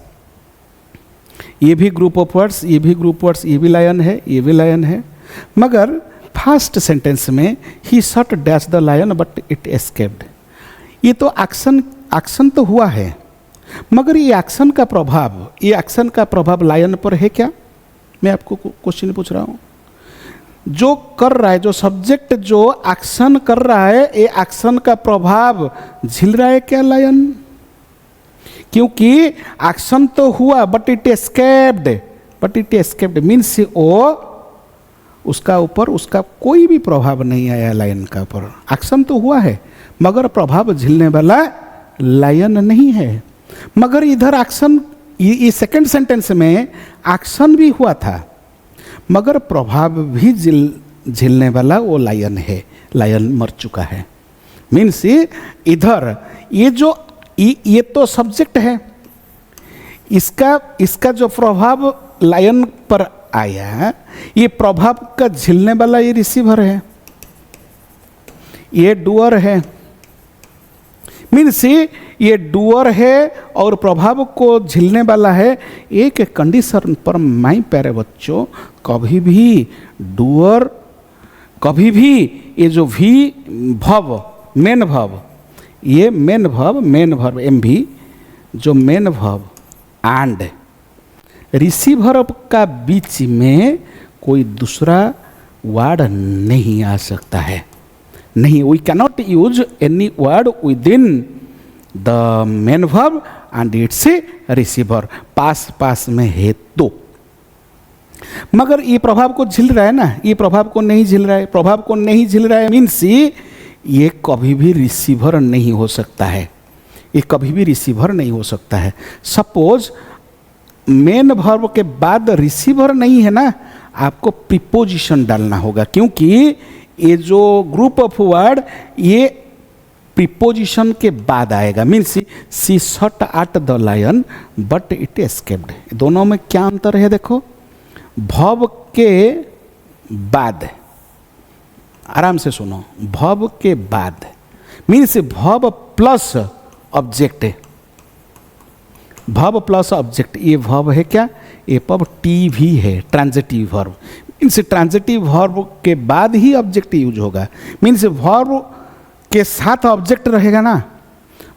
ये भी ग्रुप ऑफ वर्ड्स, ये भी ग्रुप वर्ड्स, ये भी लायन है, ये भी लायन है। मगर फर्स्ट सेंटेंस में ही shot dash the lion but it escaped, ये तो एक्शन तो हुआ है, मगर ये एक्शन का प्रभाव, ये एक्शन का प्रभाव लायन पर है क्या? मैं आपको क्वेश्चन पूछ रहा हूँ। जो कर रहा है, जो सब्जेक्ट जो एक्शन कर रहा है, ये एक्शन का प्रभाव झेल रहा है क्या लायन? क्योंकि एक्शन तो हुआ बट इट एस्केप्ड मीन्स वो उसका ऊपर उसका कोई भी प्रभाव नहीं आया लायन का ऊपर। एक्शन तो हुआ है मगर प्रभाव झेलने वाला लायन नहीं है। मगर इधर एक्शन, ये सेकंड सेंटेंस में एक्शन भी हुआ था मगर प्रभाव भी झेलने वाला वो लायन है, लायन मर चुका है। मीन्स इधर ये जो ये तो सब्जेक्ट है, इसका जो प्रभाव लायन पर आया, ये प्रभाव का झेलने वाला ये रिसीवर है, ये डूअर है। मीन्स ये डूअर है और प्रभाव को झेलने वाला है। एक कंडीशन पर माय प्यारे बच्चों, कभी भी डूअर, कभी भी ये जो भी भव, मेन भव, ये मेन भव एम भी जो मेन भव एंड रिसीवर का बीच में कोई दूसरा वर्ड नहीं आ सकता है। नहीं, we cannot use any word within the main verb and its receiver, पास में है तो। मगर ये प्रभाव को झेल रहा है ना, ये प्रभाव को नहीं झेल रहा है, प्रभाव को नहीं झेल रहा है मीन्स ये कभी भी रिसीवर नहीं हो सकता है, ये कभी भी रिसीवर नहीं हो सकता है। सपोज मेन वर्ब के बाद रिसीवर नहीं है ना, आपको प्रीपोजिशन डालना होगा, क्योंकि ये जो ग्रुप ऑफ वर्ड ये प्रीपोजिशन के बाद आएगा। Means she shot at the lion but it escaped. दोनों में क्या अंतर है देखो, भव के बाद, आराम से सुनो, भव के बाद मीन्स भव प्लस ऑब्जेक्ट, भव प्लस ऑब्जेक्ट। ये भव है क्या, ये पब टी भी है, transitive verb. Means transitive verb के बाद ही ऑब्जेक्ट यूज होगा। मीन्स वर्ब के साथ ऑब्जेक्ट रहेगा ना,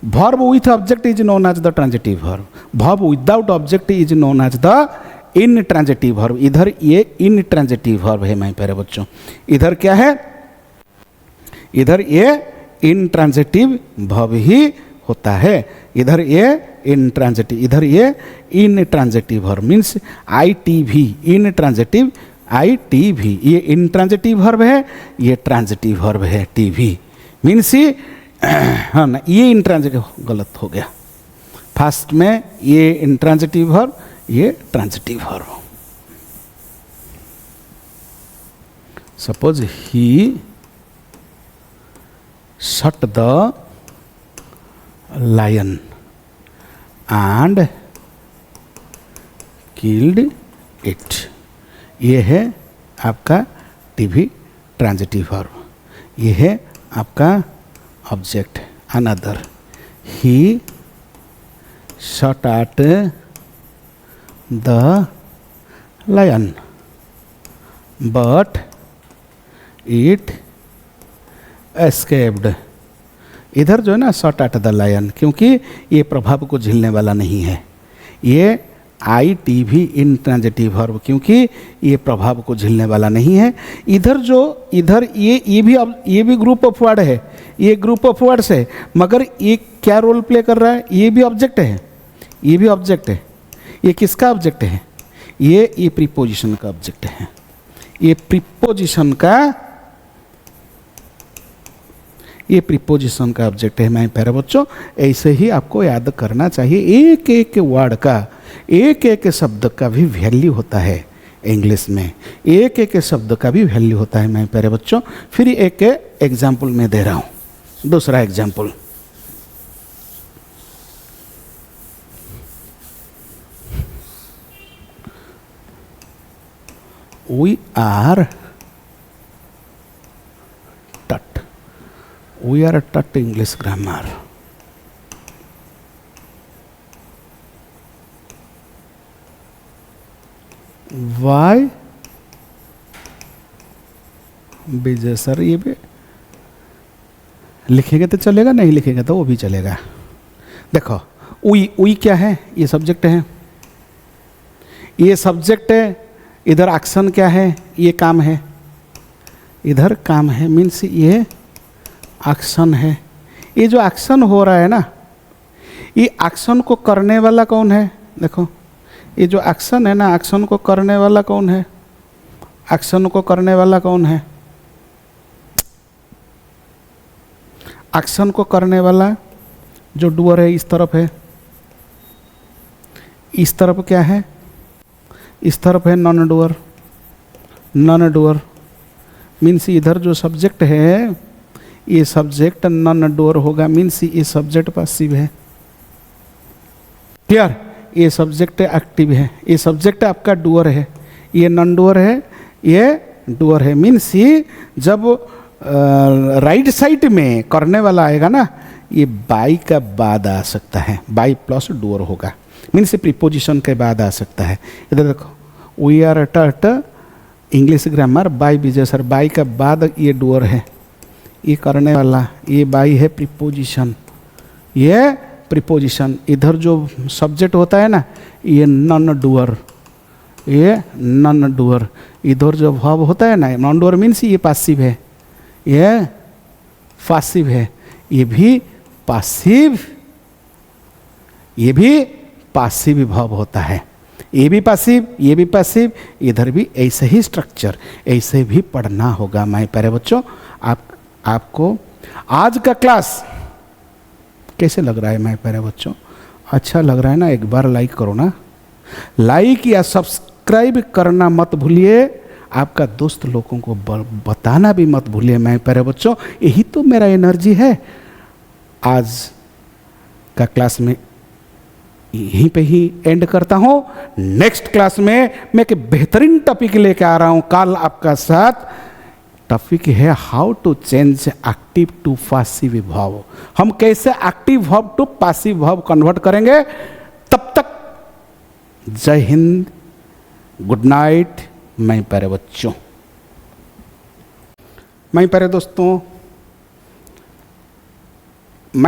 verb with object is known as the transitive verb, verb without object is known as the intransitive verb. इधर ये इन ट्रांजिटिव वर्ब है मेरे प्यारे बच्चों, इधर क्या है, इधर ये इन ट्रांजिटिव वर्ब ही होता है, इधर ये इन ट्रांजिटिव, इधर ये intransitive verb. Means I T भी, इन ट्रांजिटिव आई टी भी, ये इन ट्रांजिटिव वर्ब है, ये ट्रांजिटिव वर्ब है टी भी। मीन्स हाँ ना, ये इंट्रांजिटिव गलत हो गया, फर्स्ट में ये इंट्रांजिटिव वर्ब, ये transitive verb. Suppose he shot the lion and killed it, ये है आपका टीवी ट्रांजिटिव वर्ब, ये है आपका object. Another, he shot at the lion but it escaped, इधर जो है ना शॉट एट द लायन, क्योंकि ये प्रभाव को झेलने वाला नहीं है। ये IT भी इंट्रांजिटिव वर्ब, क्योंकि ये प्रभाव को झेलने वाला नहीं है। इधर ये भी ग्रुप ऑफ वर्ड है, ये ग्रुप ऑफ वर्ड्स है, मगर ये क्या रोल प्ले कर रहा है? ये भी ऑब्जेक्ट है, ये भी ऑब्जेक्ट है। ये किसका ऑब्जेक्ट है? ये प्रीपोजिशन का ऑब्जेक्ट है। ये प्रीपोजिशन का ऑब्जेक्ट है। मैं प्यारे बच्चों, ऐसे ही आपको याद करना चाहिए। एक एक वर्ड का, एक एक शब्द का भी वैल्यू होता है इंग्लिश में, एक एक शब्द का भी वैल्यू होता है। मैं प्यारे बच्चों फिर एक एग्जाम्पल मैं दे रहा हूँ, दूसरा example. We are taught English grammar. Why? Vijay sir, ये भी लिखेंगे तो चलेगा, नहीं लिखेंगे तो वो भी चलेगा। देखो, उई क्या है? ये सब्जेक्ट है, ये सब्जेक्ट है। इधर एक्शन क्या है? ये काम है, इधर काम है, मीन्स ये एक्शन है। ये जो एक्शन हो रहा है ना, ये एक्शन को करने वाला कौन है? देखो, ये जो एक्शन है ना, एक्शन को करने वाला कौन है? एक्शन को करने वाला कौन है? एक्शन को करने वाला जो डूअर है इस तरफ है, इस तरफ क्या है? इस तरफ है non doer. Non doer means इधर जो सब्जेक्ट है, ये सब्जेक्ट नॉन डूअर होगा, मीन्स ये सब्जेक्ट पैसिव है। क्लियर? ये सब्जेक्ट एक्टिव है, ये सब्जेक्ट आपका डूअर है, ये नॉन डूअर है, ये डूअर है। मीन्स ये जब राइट साइड में करने वाला आएगा ना, ये बाई का बाद आ सकता है, बाई प्लस डूअर होगा, मीन्स प्रीपोजिशन के बाद आ सकता है। इधर देखो, we are taught English grammar by Vijay sir, by का बाद ये डूअर है, ये करने वाला, ये बाई है प्रीपोजिशन, ये प्रीपोजिशन। इधर जो सब्जेक्ट होता है ना, ये नॉन डूअर, ये नॉन डूअर। इधर जो वर्ब होता है ना, नॉन डूअर मीन्स ये पासिव है, ये पासिव है, ये भी पासिव, ये भी पासिव वर्ब होता है। ये भी पासिव, ये भी पासिव, इधर भी ऐसे ही स्ट्रक्चर, ऐसे भी पढ़ना होगा। मैं प्यारे बच्चों, आपको आज का क्लास कैसे लग रहा है? मैं प्यारे बच्चों, अच्छा लग रहा है ना? एक बार लाइक करो ना, लाइक या सब्सक्राइब करना मत भूलिए, आपका दोस्त लोगों को बताना भी मत भूलिए। मैं प्यारे बच्चों, यही तो मेरा एनर्जी है। आज का क्लास में यहीं पे ही एंड करता हूँ। नेक्स्ट क्लास में मैं एक बेहतरीन टॉपिक लेके आ रहा हूँ कल आपका साथ। टॉपिक है how to change active to passive verb. हम कैसे active verb to passive verb convert करेंगे। तब तक जय हिंद, गुड नाइट। मैं प्यारे बच्चों, मैं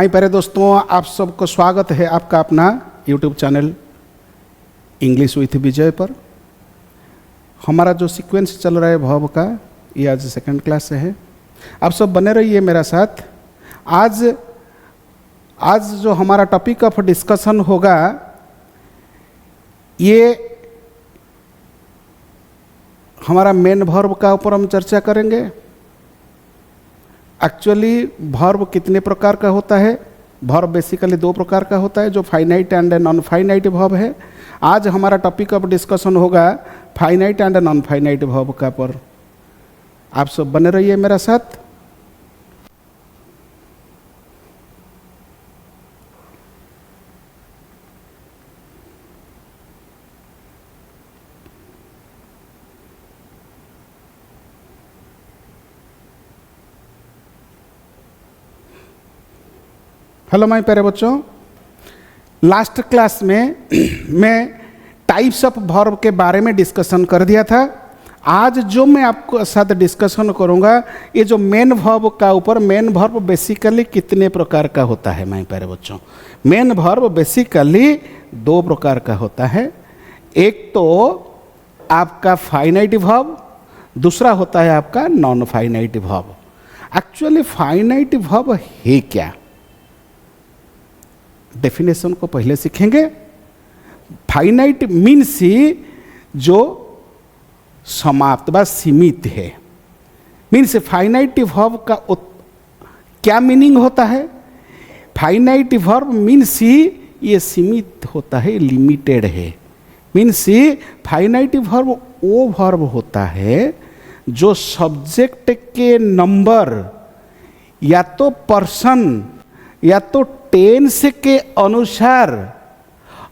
प्यारे दोस्तों, आप सबको स्वागत है आपका अपना YouTube चैनल इंग्लिश विथ विजय पर। हमारा जो सीक्वेंस चल रहा है वर्ब का, ये आज सेकंड क्लास से है। आप सब बने रहिए मेरा साथ। आज जो हमारा टॉपिक ऑफ डिस्कशन होगा, ये हमारा मेन वर्ब का ऊपर हम चर्चा करेंगे। एक्चुअली वर्ब कितने प्रकार का होता है? वर्ब बेसिकली दो प्रकार का होता है, जो finite and non finite verb है। आज हमारा टॉपिक ऑफ डिस्कशन होगा finite and non finite verb का पर। आप सब बने रहिए मेरा साथ। हेलो माय प्यारे बच्चों, लास्ट क्लास में मैं टाइप्स ऑफ वर्ब के बारे में डिस्कशन कर दिया था। आज जो मैं आपको साथ डिस्कशन करूंगा, ये जो मेन वर्ब का ऊपर, मेन वर्ब बेसिकली कितने प्रकार का होता है माय प्यारे बच्चों? मेन वर्ब बेसिकली दो प्रकार का होता है। एक तो आपका फाइनाइट वर्ब, दूसरा होता है आपका non finite verb. Actually finite verb है क्या, डेफिनेशन को पहले सीखेंगे। फाइनाइट मीन्स जो समाप्त व सीमित है। मीन्स फाइनाइट वर्ब का क्या मीनिंग होता है? फाइनाइट वर्ब मीन्स ये सीमित होता है, लिमिटेड है। मीन्स फाइनाइट वर्ब वो वर्ब होता है जो सब्जेक्ट के नंबर या तो पर्सन या तो टेंस के अनुसार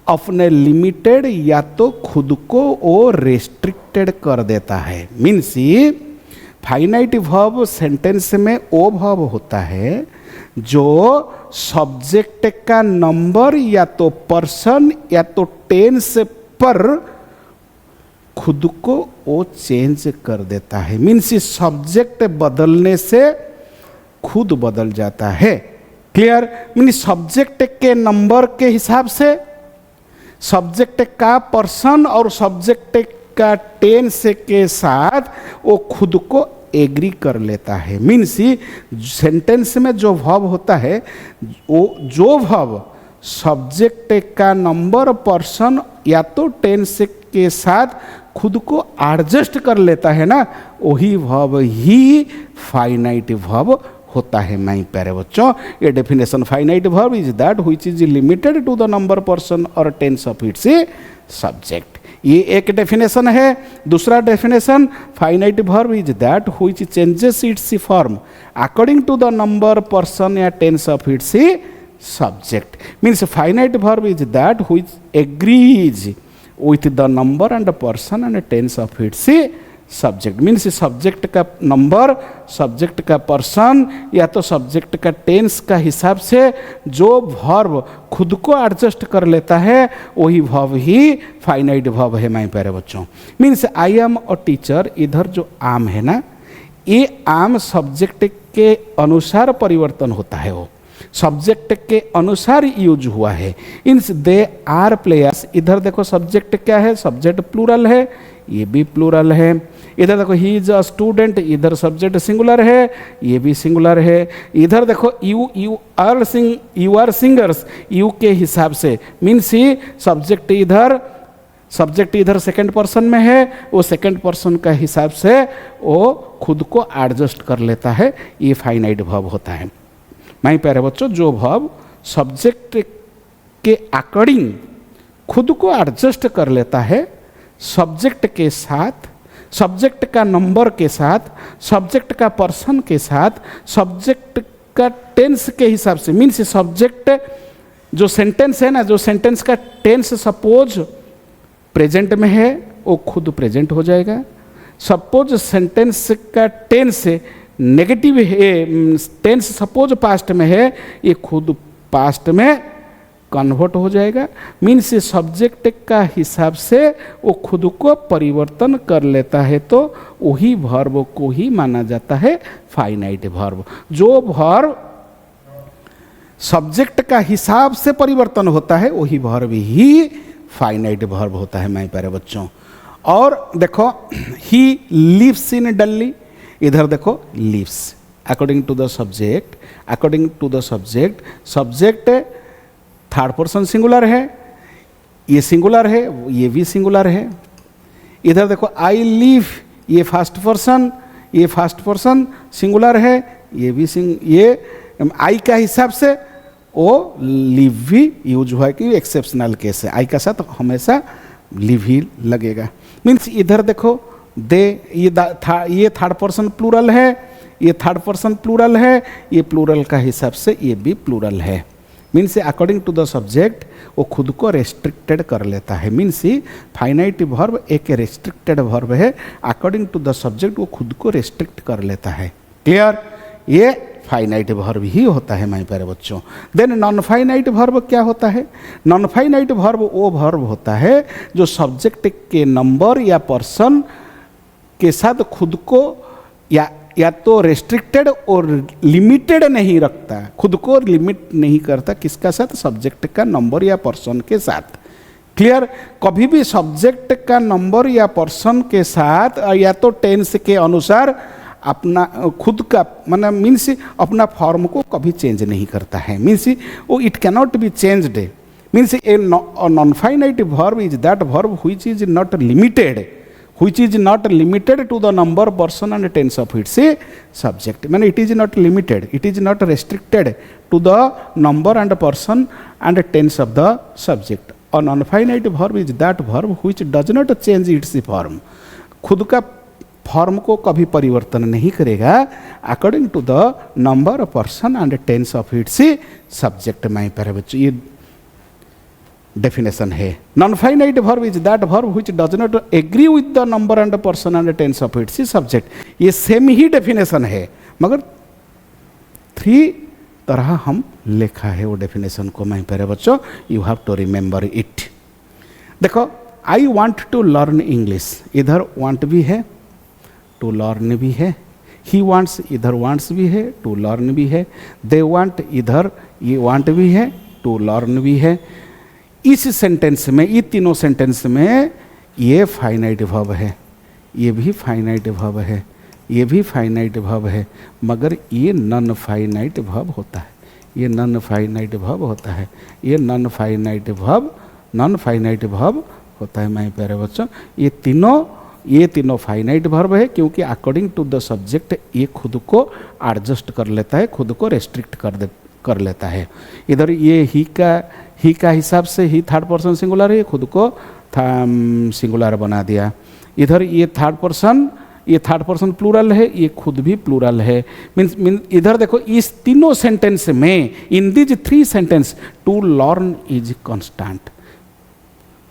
अपने लिमिटेड या तो खुद को वो रेस्ट्रिक्टेड कर देता है। मीन्स फाइनाइट वर्ब सेंटेंस में वो वर्ब होता है जो सब्जेक्ट का नंबर या तो पर्सन या तो टेंस पर खुद को वो चेंज कर देता है। मीन्स सब्जेक्ट बदलने से खुद बदल जाता है। क्लियर? मीन्स सब्जेक्ट के नंबर के हिसाब से, सब्जेक्ट का पर्सन और सब्जेक्ट का टेंस के साथ वो खुद को एग्री कर लेता है। मीन्स सेंटेंस में जो वर्ब होता है, वो जो वर्ब सब्जेक्ट का नंबर, पर्सन या तो टेंस के साथ खुद को एडजस्ट कर लेता है ना, वही वर्ब ही फाइनाइट वर्ब होता है माय प्यारे बच्चों। ये definition finite verb is that which is limited to the number, person और टेंस ऑफ इट्स सब्जेक्ट। ये एक डेफिनेशन है। दूसरा definition, finite verb is that which changes its form according to the number, person या tense of its subject. Means finite verb is that which agrees with the number and person and tense of its subject. Means subject का नंबर, सब्जेक्ट का पर्सन या तो सब्जेक्ट का टेंस का हिसाब से जो वर्ब खुद को एडजस्ट कर लेता है, वही वर्ब ही फाइनाइट वर्ब है माय प्यारे बच्चों। Means I am a teacher, इधर जो आम है ना, ये आम सब्जेक्ट के अनुसार परिवर्तन होता है, वो सब्जेक्ट के अनुसार यूज हुआ है। इन्स दे आर प्लेयर्स, इधर देखो सब्जेक्ट क्या है, सब्जेक्ट प्लूरल है, ये भी प्लूरल है। इधर देखो ही इज अ स्टूडेंट, इधर सब्जेक्ट सिंगुलर है, ये भी सिंगुलर है। इधर देखो यू आर सिंगर्स, यू के हिसाब से, मीन्स ही सब्जेक्ट इधर सेकंड पर्सन में है, वो सेकंड पर्सन का हिसाब से वो खुद को एडजस्ट कर लेता है। ये फाइनाइट वर्ब होता है माय प्यारे बच्चों। जो वर्ब सब्जेक्ट के अकॉर्डिंग खुद को एडजस्ट कर लेता है, सब्जेक्ट के साथ, सब्जेक्ट का नंबर के साथ, सब्जेक्ट का पर्सन के साथ, सब्जेक्ट का टेंस के हिसाब से। मीन्स सब्जेक्ट जो सेंटेंस है ना, जो सेंटेंस का टेंस सपोज प्रेजेंट में है, वो खुद प्रेजेंट हो जाएगा। सपोज सेंटेंस का टेंस नेगेटिव है, टेंस सपोज पास्ट में है, ये खुद पास्ट में कन्वर्ट हो जाएगा। मीन्स सब्जेक्ट का हिसाब से वो खुद को परिवर्तन कर लेता है, तो वही वर्ब को ही माना जाता है फाइनाइट वर्ब। जो वर्ब सब्जेक्ट का हिसाब से परिवर्तन होता है, वही वर्ब ही फाइनाइट वर्ब होता है माय प्यारे बच्चों। और देखो ही लिव्स इन दिल्ली, इधर देखो lives according to the subject, according to the subject, subject third person singular है, ये सिंगुलर है, ये भी सिंगुलर है। इधर देखो आई लिव, ये फर्स्ट पर्सन सिंगुलर है, ये भी ये आई का हिसाब से वो लिव भी यूज हुआ है कि एक्सेप्शनल केस है, आई का साथ हमेशा लिव ही लगेगा। मीन्स इधर देखो दे, ये थर्ड पर्सन प्लूरल है, ये थर्ड पर्सन प्लूरल है, ये प्लूरल का हिसाब से ये भी प्लूरल है। Means according to the subject वो खुद को रेस्ट्रिक्टेड कर लेता है। मीन्स फाइनाइट वर्ब एक रेस्ट्रिक्टेड वर्ब है, अकॉर्डिंग टू द सब्जेक्ट वो खुद को रेस्ट्रिक्ट कर लेता है। क्लियर? ये फाइनाइट वर्ब ही होता है माय प्यारे बच्चों। देन नॉन फाइनाइट वर्ब क्या होता है? नॉन फाइनाइट वर्ब वो वर्ब होता है जो सब्जेक्ट के नंबर या पर्सन के साथ खुद को या तो रेस्ट्रिक्टेड और लिमिटेड नहीं रखता, खुद को लिमिट नहीं करता, किसका साथ? सब्जेक्ट का नंबर या पर्सन के साथ। क्लियर? कभी भी सब्जेक्ट का नंबर या पर्सन के साथ या तो टेंस के अनुसार अपना खुद का माना मीन्स अपना फॉर्म को कभी चेंज नहीं करता है। मीन्स वो it cannot be changed. Means a non finite verb is that verb which is not limited, which is not limited to the number, person and tense of its subject. मैंने it is not limited, it is not restricted to the number and person and tense of the subject. A non-finite verb is that verb which does not change its form. खुद का फॉर्म को कभी परिवर्तन नहीं करेगा according to the number, person and tense of its subject. My प्यारे बच्चों, ये डेफिनेशन है। Non finite verb is that verb which does not agree with the number and person and tense of its subject. ये सेम ही डेफिनेशन है मगर 3 तरह हम लिखा है वो डेफिनेशन को। मैं प्यारे बच्चों, you have to remember it. देखो, I want to learn English, इधर वांट भी है, टू लर्न भी है। ही वांट्स, इधर वांट्स भी है, टू लर्न भी है। दे वांट, इधर ये वांट भी है, टू लर्न भी है। इस सेंटेंस में, ये तीनों सेंटेंस में ये फाइनाइट वर्ब है, ये भी फाइनाइट वर्ब है, ये भी फाइनाइट वर्ब है, मगर ये नॉन फाइनाइट वर्ब होता है। ये नॉन फाइनाइट वर्ब होता है, ये नॉन फाइनाइट वर्ब होता है। मैं प्यारे बच्चों, ये तीनों फाइनाइट वर्ब है क्योंकि अकॉर्डिंग टू द सब्जेक्ट ये खुद को एडजस्ट कर लेता है, खुद को रेस्ट्रिक्ट कर लेता है। इधर ये ही का हिसाब से ही थर्ड पर्सन सिंगुलर है, खुद को सिंगुलर बना दिया। इधर ये थर्ड पर्सन प्लूरल है, ये खुद भी प्लूरल है। मीन्स इधर देखो, इस तीनों सेंटेंस में, in these 3 sentence, to learn is constant.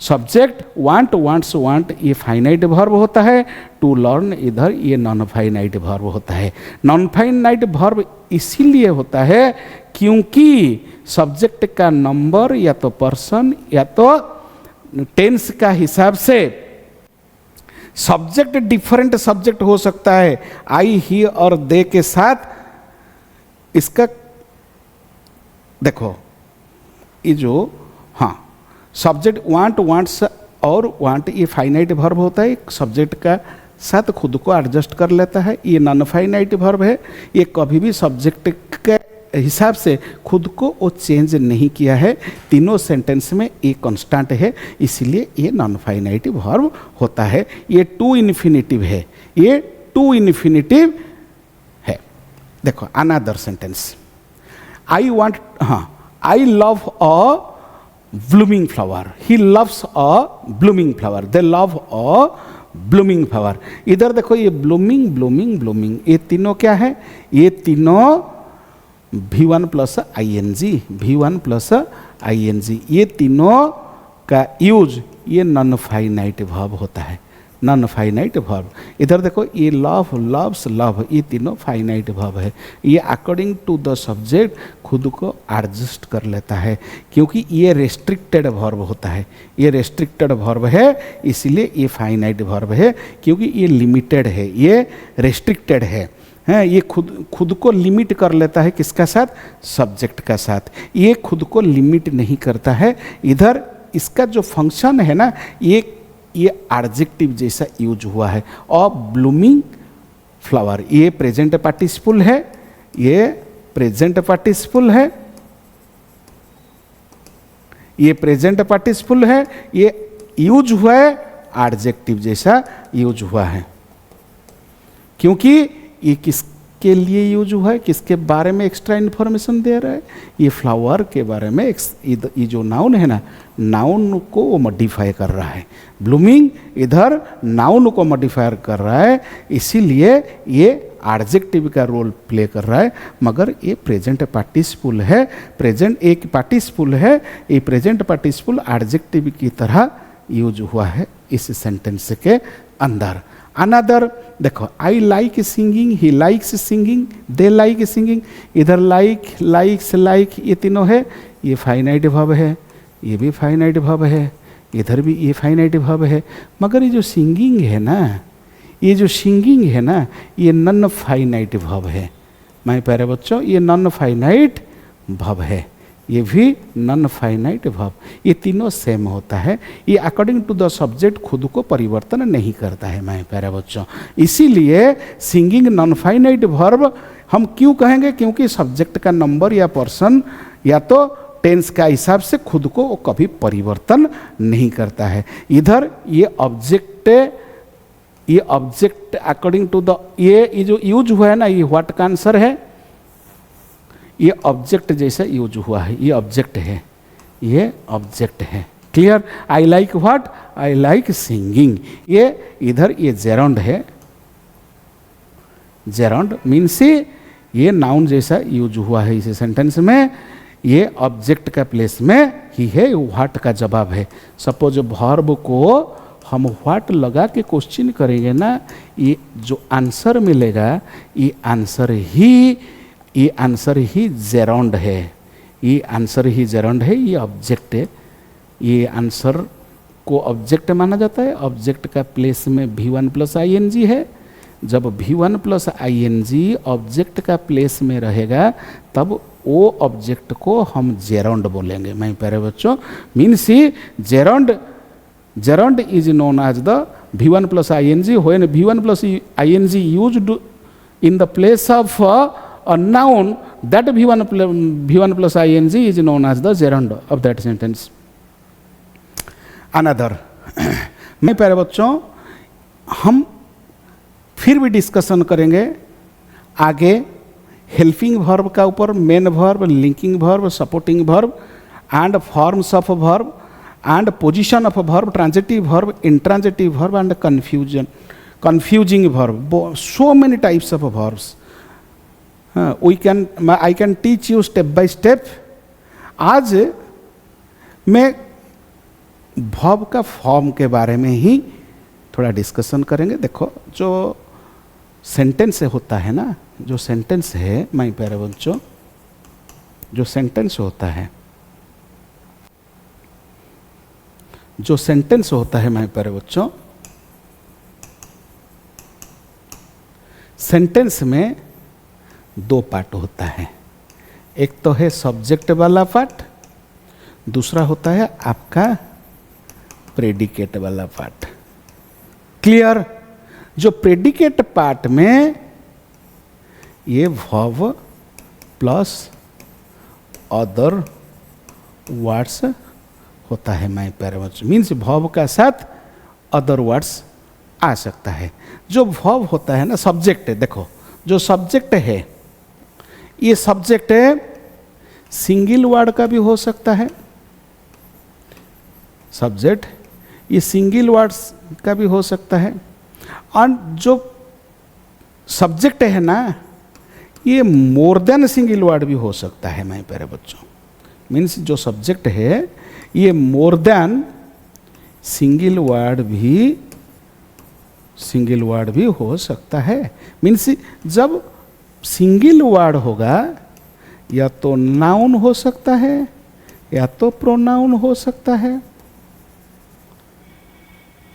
Subject want, wants, want ये फाइनाइट वर्ब होता है। टू लर्न इधर ये नॉन फाइनाइट वर्ब होता है। नॉन फाइनाइट वर्ब इसीलिए होता है क्योंकि सब्जेक्ट का नंबर या तो पर्सन या तो टेंस का हिसाब से सब्जेक्ट डिफरेंट सब्जेक्ट हो सकता है। आई, ही और दे के साथ इसका देखो, ये जो सब्जेक्ट वांट, वांट्स और वांट ये फाइनाइट वर्ब होता है, सब्जेक्ट का साथ खुद को एडजस्ट कर लेता है। ये नॉन फाइनाइट वर्ब है, ये कभी भी सब्जेक्ट के हिसाब से खुद को वो चेंज नहीं किया है। तीनों सेंटेंस में ये कांस्टेंट है, इसलिए ये नॉन फाइनाइट वर्ब होता है। ये टू इन्फिनिटिव है, ये टू इन्फिनिटिव है। देखो another sentence, I want, I love a blooming flower, he loves a blooming flower, they love a blooming flower। इधर देखो, ये blooming ये तीनों क्या है? ये तीनों V1 प्लस ing, ये तीनों का यूज ये नॉन फाइनाइट वर्ब होता है, नॉन फाइनाइट वर्ब। इधर देखो, ये लव, लव्स, लव ये तीनों फाइनाइट वर्ब है। ये अकॉर्डिंग टू द सब्जेक्ट खुद को एडजस्ट कर लेता है क्योंकि ये रेस्ट्रिक्टेड वर्ब होता है। ये रेस्ट्रिक्टेड वर्ब है इसलिए ये फाइनाइट वर्ब है, क्योंकि ये लिमिटेड है, ये रेस्ट्रिक्टेड है। ये खुद को लिमिट कर लेता है, किसका साथ? सब्जेक्ट का साथ। ये खुद को लिमिट नहीं करता है। इधर इसका जो फंक्शन है ना, ये एडजेक्टिव जैसा यूज हुआ है। और ब्लूमिंग फ्लावर ये प्रेजेंट पार्टिसिपल है, ये प्रेजेंट पार्टिसिपल है, ये प्रेजेंट पार्टिसिपल है, ये यूज हुआ है एडजेक्टिव जैसा यूज हुआ है। क्योंकि ये किसके लिए यूज हुआ है, किसके बारे में एक्स्ट्रा इन्फॉर्मेशन दे रहा है? ये फ्लावर के बारे में। ये जो नाउन है ना, नाउन को वो मॉडिफाई कर रहा है। ब्लूमिंग इधर नाउन को मॉडिफाई कर रहा है, इसीलिए ये एडजेक्टिव का रोल प्ले कर रहा है। मगर ये प्रेजेंट पार्टिसिपल है, प्रेजेंट एक पार्टिसिपल है, ये प्रेजेंट पार्टिसिपल एडजेक्टिव की तरह यूज हुआ है इस सेंटेंस के अंदर। अनदर देखो, I like singing, he likes singing, they like singing. इधर लाइक, लाइक्स, लाइक ये तीनों है, ये फाइनाइट वर्ब है, ये भी फाइनाइट वर्ब है, इधर भी ये फाइनाइट वर्ब है। मगर ये जो सिंगिंग है ना, ये जो सिंगिंग है ना, ये नॉन फाइनाइट वर्ब है माय प्यारे बच्चों, ये नॉन फाइनाइट वर्ब है, ये भी नॉन फाइनाइट वर्ब। ये तीनों सेम होता है, ये अकॉर्डिंग टू द सब्जेक्ट खुद को परिवर्तन नहीं करता है माय प्यारे बच्चों। इसीलिए सिंगिंग नॉन फाइनाइट वर्ब हम क्यों कहेंगे, क्योंकि सब्जेक्ट का नंबर या पर्सन या तो टेंस का हिसाब से खुद को वो कभी परिवर्तन नहीं करता है। इधर ये ऑब्जेक्ट अकॉर्डिंग टू द ये जो यूज हुआ है ना, ये व्हाट का आंसर है, ये ऑब्जेक्ट जैसा यूज हुआ है, ये ऑब्जेक्ट है, ये ऑब्जेक्ट है। Clear? I like what, I like singing. ये इधर ये जेरोंड है, जेरोंड मीन्स ये नाउन जैसा यूज हुआ है इस सेंटेंस में, ये ऑब्जेक्ट का प्लेस में ही है, व्हाट का जवाब है। सपोज वर्ब को हम व्हाट लगा के क्वेश्चन करेंगे ना, ये जो आंसर मिलेगा ये आंसर ही जेरोंड है, ये आंसर ही जेरोंड है, ये ऑब्जेक्ट है। ये आंसर को ऑब्जेक्ट माना जाता है, ऑब्जेक्ट का प्लेस में V1 प्लस ING है। जब V1 प्लस ING ऑब्जेक्ट का प्लेस में रहेगा तब वो ऑब्जेक्ट को हम जेरोंड बोलेंगे माय प्यारे बच्चों। Means gerund is known as the V1 plus ING when V1 plus ING used in the place of a noun, that V1 plus ING is known as the gerund of that sentence. Another मैं प्यारे बच्चों हम फिर भी डिस्कशन करेंगे आगे हेल्पिंग वर्ब का ऊपर, main verb, linking verb, supporting verb and forms of verb and position of verb, transitive verb, intransitive verb and confusing verb. So many types of verbs. I can teach you step by step. आज मैं वर्ब का फॉर्म के बारे में ही थोड़ा डिस्कशन करेंगे। देखो जो सेंटेंस होता है ना, जो सेंटेंस है माय प्यारे बच्चों, जो सेंटेंस होता है, जो सेंटेंस होता है माय प्यारे बच्चों, सेंटेंस में दो पार्ट होता है। एक तो है सब्जेक्ट वाला पार्ट, दूसरा होता है आपका प्रेडिकेट वाला पार्ट। क्लियर? जो प्रेडिकेट पार्ट में ये वर्ब प्लस अदर वर्ड्स होता है माय प्यारे बच्चों। मीन्स वर्ब का साथ अदर वर्ड्स आ सकता है। जो वर्ब होता है ना, सब्जेक्ट है, देखो जो सब्जेक्ट है, ये सब्जेक्ट सिंगल वर्ड का भी हो सकता है। सब्जेक्ट ये सिंगल वर्ड्स का भी हो सकता है। और जो सब्जेक्ट है ना, ये मोर देन सिंगल वर्ड भी हो सकता है माय प्यारे बच्चों। मीन्स जो सब्जेक्ट है ये मोर देन सिंगल वर्ड भी हो सकता है। मीन्स जब सिंगल वर्ड होगा या तो नाउन हो सकता है या तो प्रोनाउन हो सकता है।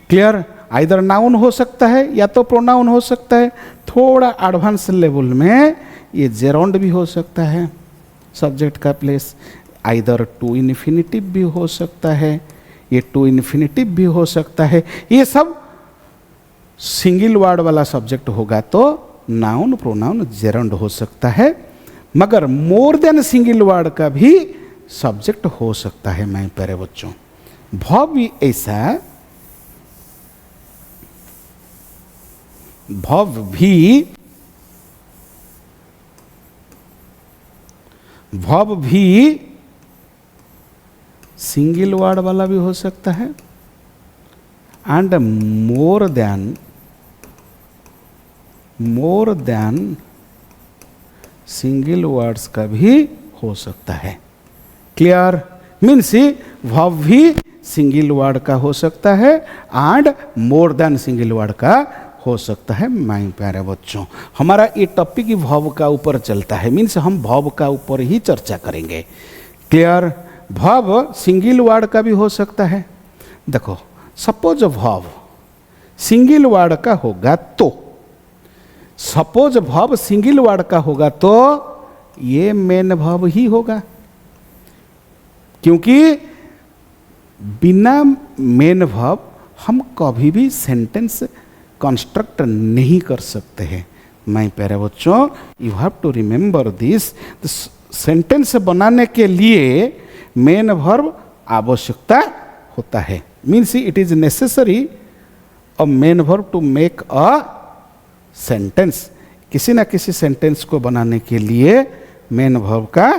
क्लियर? आइदर नाउन हो सकता है या तो प्रोनाउन हो सकता है। थोड़ा एडवांस लेवल में ये जेरोंड भी हो सकता है सब्जेक्ट का प्लेस। आइदर टू इन्फिनिटिव भी हो सकता है, ये टू इन्फिनिटिव भी हो सकता है। ये सब सिंगल वर्ड वाला सब्जेक्ट होगा तो नाउन प्रोनाउन जेरोंड हो सकता है। मगर मोर देन सिंगल वर्ड का भी सब्जेक्ट हो सकता है माय प्यारे बच्चों। वर्ब भी ऐसा, वर्ब भी सिंगल वर्ड वाला भी हो सकता है and more than single words का भी हो सकता है। क्लियर? मीन्स वर्ब भी सिंगल वर्ड का हो सकता है and more than single word का हो सकता है माय प्यारे बच्चों। हमारा ये टॉपिक ही वर्ब का ऊपर चलता है। मीन्स हम वर्ब का ऊपर ही चर्चा करेंगे। क्लियर? वर्ब सिंगल वर्ड का भी हो सकता है। देखो सपोज वर्ब सिंगल वर्ड का होगा तो, सपोज वर्ब सिंगल वर्ड का होगा तो ये मेन वर्ब ही होगा, क्योंकि बिना मेन वर्ब हम कभी भी सेंटेंस कंस्ट्रक्ट नहीं कर सकते हैं। माय प्यारे बच्चों, you have to remember this. Sentence बनाने के लिए मेन वर्ब आवश्यकता होता है, means it is necessary a main verb to make a sentence. किसी ना किसी सेंटेंस को बनाने के लिए मेन वर्ब का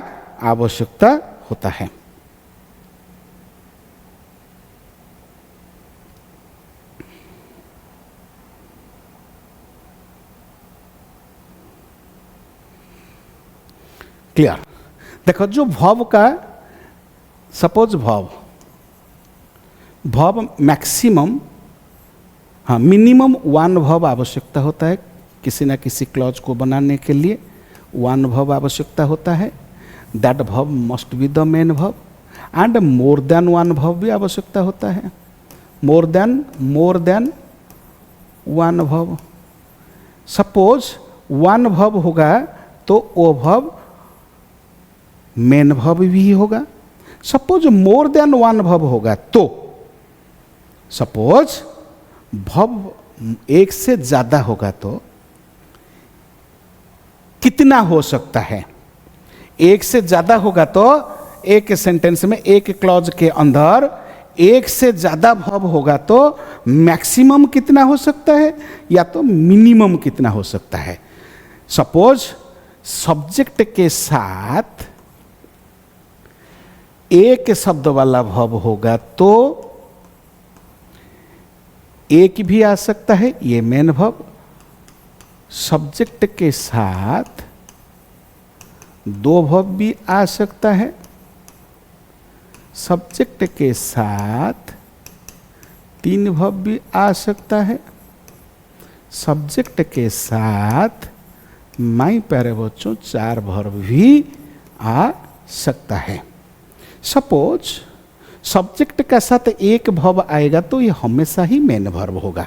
आवश्यकता होता है। क्लियर? देखो, जो वर्ब का सपोज वर्ब मैक्सिमम, हाँ मिनिमम वन वर्ब आवश्यकता होता है किसी ना किसी क्लॉज को बनाने के लिए, वन वर्ब आवश्यकता होता है। That verb must be the main verb, and more than one verb भी आवश्यकता होता है, more than one verb. Suppose one verb होगा तो वो वर्ब मेन वर्ब भी होगा। Suppose more than one verb होगा तो, सपोज वर्ब एक से ज्यादा होगा तो कितना हो सकता है? एक से ज्यादा होगा तो एक सेंटेंस में, एक क्लॉज के अंदर एक से ज्यादा वर्ब होगा तो मैक्सिमम कितना हो सकता है या तो मिनिमम कितना हो सकता है। सपोज सब्जेक्ट के साथ एक शब्द वाला वर्ब होगा तो एक भी आ सकता है, ये मेन वर्ब। सब्जेक्ट के साथ दो वर्ब भी आ सकता है, सब्जेक्ट के साथ तीन वर्ब भी आ सकता है, सब्जेक्ट के साथ माय प्यारे बच्चों चार वर्ब भी आ सकता है। सपोज सब्जेक्ट के साथ एक वर्ब आएगा तो ये हमेशा ही मेन वर्ब होगा।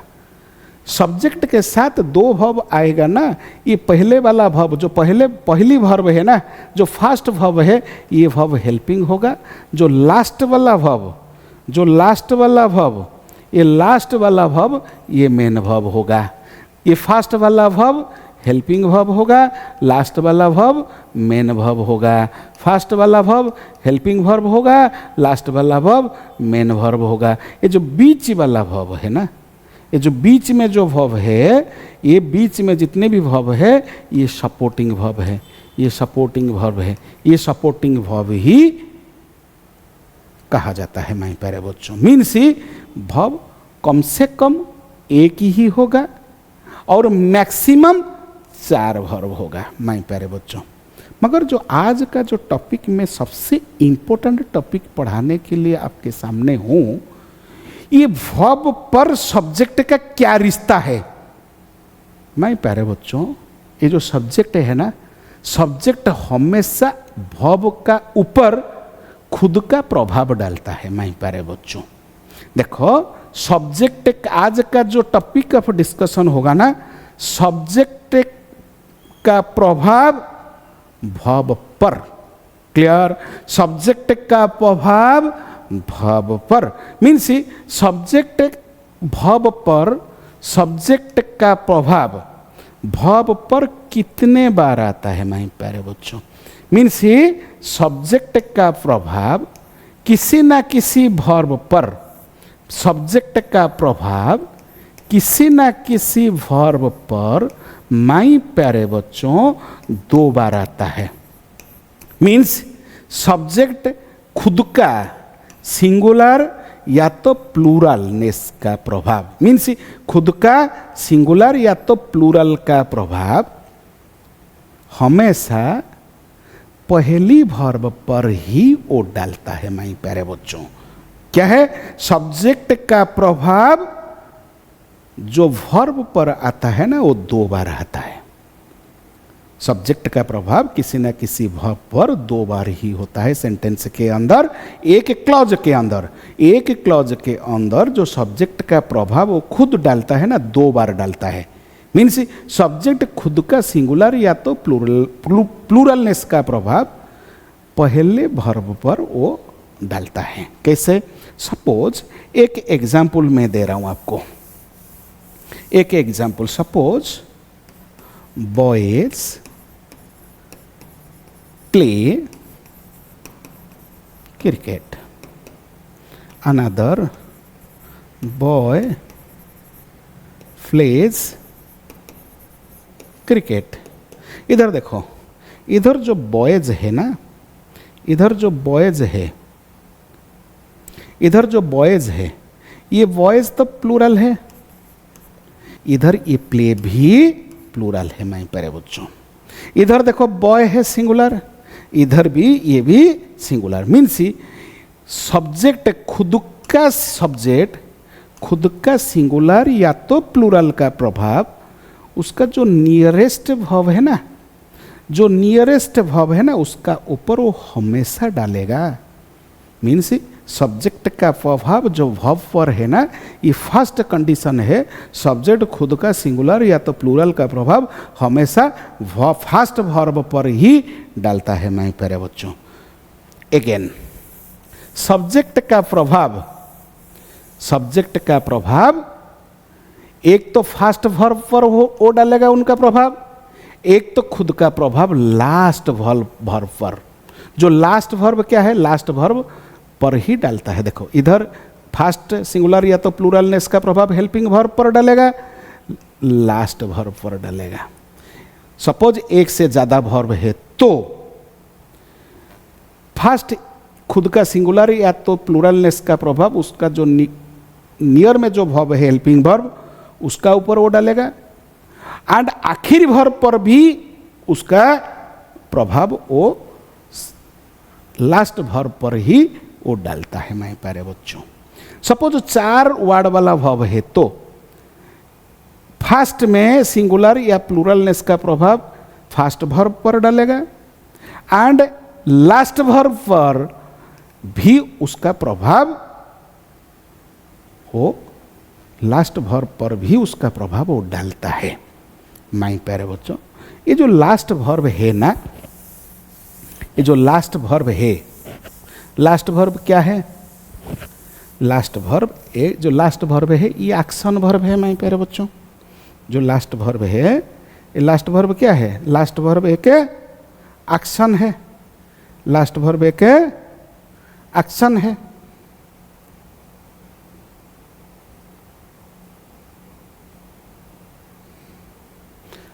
सब्जेक्ट के साथ दो वर्ब आएगा ना, ये पहले वाला वर्ब जो पहली वर्ब है ना, जो फर्स्ट वर्ब है, ये वर्ब हेल्पिंग होगा। जो लास्ट वाला वर्ब ये लास्ट वाला वर्ब ये मेन वर्ब होगा। ये फर्स्ट वाला वर्ब हेल्पिंग वर्ब होगा, लास्ट वाला वर्ब मेन वर्ब होगा। फर्स्ट वाला वर्ब हेल्पिंग वर्ब होगा, लास्ट वाला वर्ब मेन वर्ब होगा। ये जो बीच वाला वर्ब है ना, ये जो बीच में जो वर्ब है, ये बीच में जितने भी वर्ब है ये सपोर्टिंग वर्ब है, ये सपोर्टिंग वर्ब है, ये सपोर्टिंग वर्ब ही कहा जाता है माय प्यारे बच्चों। मीन्स वर्ब कम से कम एक ही होगा और मैक्सिमम चार वर्ब होगा माय प्यारे बच्चों। मगर जो आज का जो टॉपिक में सबसे इम्पोर्टेंट टॉपिक पढ़ाने के लिए आपके सामने हूँ, ये वर्ब पर सब्जेक्ट का क्या रिश्ता है। माय प्यारे बच्चों, ये जो सब्जेक्ट है ना, सब्जेक्ट हमेशा वर्ब का ऊपर खुद का प्रभाव डालता है माय प्यारे बच्चों। देखो, सब्जेक्ट आज का जो टॉपिक ऑफ डिस्कशन होगा ना, सब्जेक्ट का प्रभाव वर्ब पर। क्लियर? सब्जेक्ट का प्रभाव वर्ब पर मीन्स सब्जेक्ट वर्ब पर, सब्जेक्ट का प्रभाव वर्ब पर कितने बार आता है माय प्यारे बच्चों। मीन्स सब्जेक्ट का प्रभाव किसी ना किसी वर्ब पर, सब्जेक्ट का प्रभाव किसी ना किसी वर्ब पर माय प्यारे बच्चों दो बार आता है। मीन्स सब्जेक्ट खुद का सिंगुलर या तो प्लूरलनेस का प्रभाव, मीन्स खुद का सिंगुलर या तो प्लूरल का प्रभाव हमेशा पहली वर्ब पर ही वो डालता है माय प्यारे बच्चों। क्या है? सब्जेक्ट का प्रभाव जो वर्ब पर आता है ना, वो दो बार आता है। सब्जेक्ट का प्रभाव किसी न किसी वर्ब पर दो बार ही होता है सेंटेंस के अंदर, एक क्लॉज के अंदर। एक क्लॉज के अंदर जो सब्जेक्ट का प्रभाव वो खुद डालता है ना, 2 बार डालता है। मीन्स सब्जेक्ट खुद का सिंगुलर या तो प्लूरलनेस का प्रभाव पहले वर्ब पर वो डालता है। कैसे? सपोज एक एग्जाम्पल मैं दे रहा हूं आपको, एक example. Suppose boys play cricket, another boy pledge cricket. इधर देखो, इधर जो बॉयज है ना, इधर जो बॉयज है, इधर जो बॉयज है, ये बॉयज तो प्लूरल है, इधर ये प्ले भी प्लूरल है माय प्यारे बच्चों। इधर देखो बॉय है सिंगुलर, इधर भी ये भी सिंगुलर। मीन्स सब्जेक्ट खुद का, सब्जेक्ट खुद का सिंगुलर या तो प्लूरल का प्रभाव उसका जो नियरेस्ट वर्ब है ना, जो नियरेस्ट वर्ब है ना, उसका ऊपर वो हमेशा डालेगा। मीन्स सब्जेक्ट का प्रभाव जो वर्ब पर है ना, ये फर्स्ट कंडीशन है। सब्जेक्ट खुद का सिंगुलर या तो प्लूरल का प्रभाव हमेशा फर्स्ट वर्ब पर ही डालता है माय प्यारे बच्चों। अगेन सब्जेक्ट का प्रभाव, सब्जेक्ट का प्रभाव एक तो फर्स्ट वर्ब पर वो डालेगा उनका प्रभाव, एक तो खुद का प्रभाव लास्ट वर्ब पर। जो लास्ट वर्ब क्या है, लास्ट वर्ब पर ही डालता है। देखो इधर फर्स्ट सिंगुलर या तो प्लूरलनेस का प्रभाव हेल्पिंग वर्ब पर डालेगा, लास्ट वर्ब पर डालेगा। सपोज एक से ज्यादा वर्ब है तो फर्स्ट खुद का सिंगुलर या तो प्लूरलनेस का प्रभाव उसका जो नियर में जो वर्ब है हेल्पिंग वर्ब उसका ऊपर वो डालेगा, एंड आखिरी वर्ब पर भी उसका प्रभाव वो लास्ट वर्ब पर ही वो डालता है माय प्यारे बच्चों। सपोज 4 वर्ड वाला वर्ब है तो फर्स्ट में सिंगुलर या प्लूरलनेस का प्रभाव फर्स्ट वर्ब पर डालेगा, एंड लास्ट वर्ब पर भी उसका प्रभाव वो लास्ट वर्ब पर भी उसका प्रभाव वो डालता है माय प्यारे बच्चों। ये जो लास्ट वर्ब है ना, ये जो लास्ट वर्ब है, लास्ट वर्ब क्या है? लास्ट वर्ब, ये जो लास्ट वर्ब है ये एक्शन वर्ब है माय प्यारे बच्चों। जो लास्ट वर्ब है ये लास्ट वर्ब क्या है? लास्ट वर्ब एक एक्शन है, लास्ट वर्ब एक एक्शन है।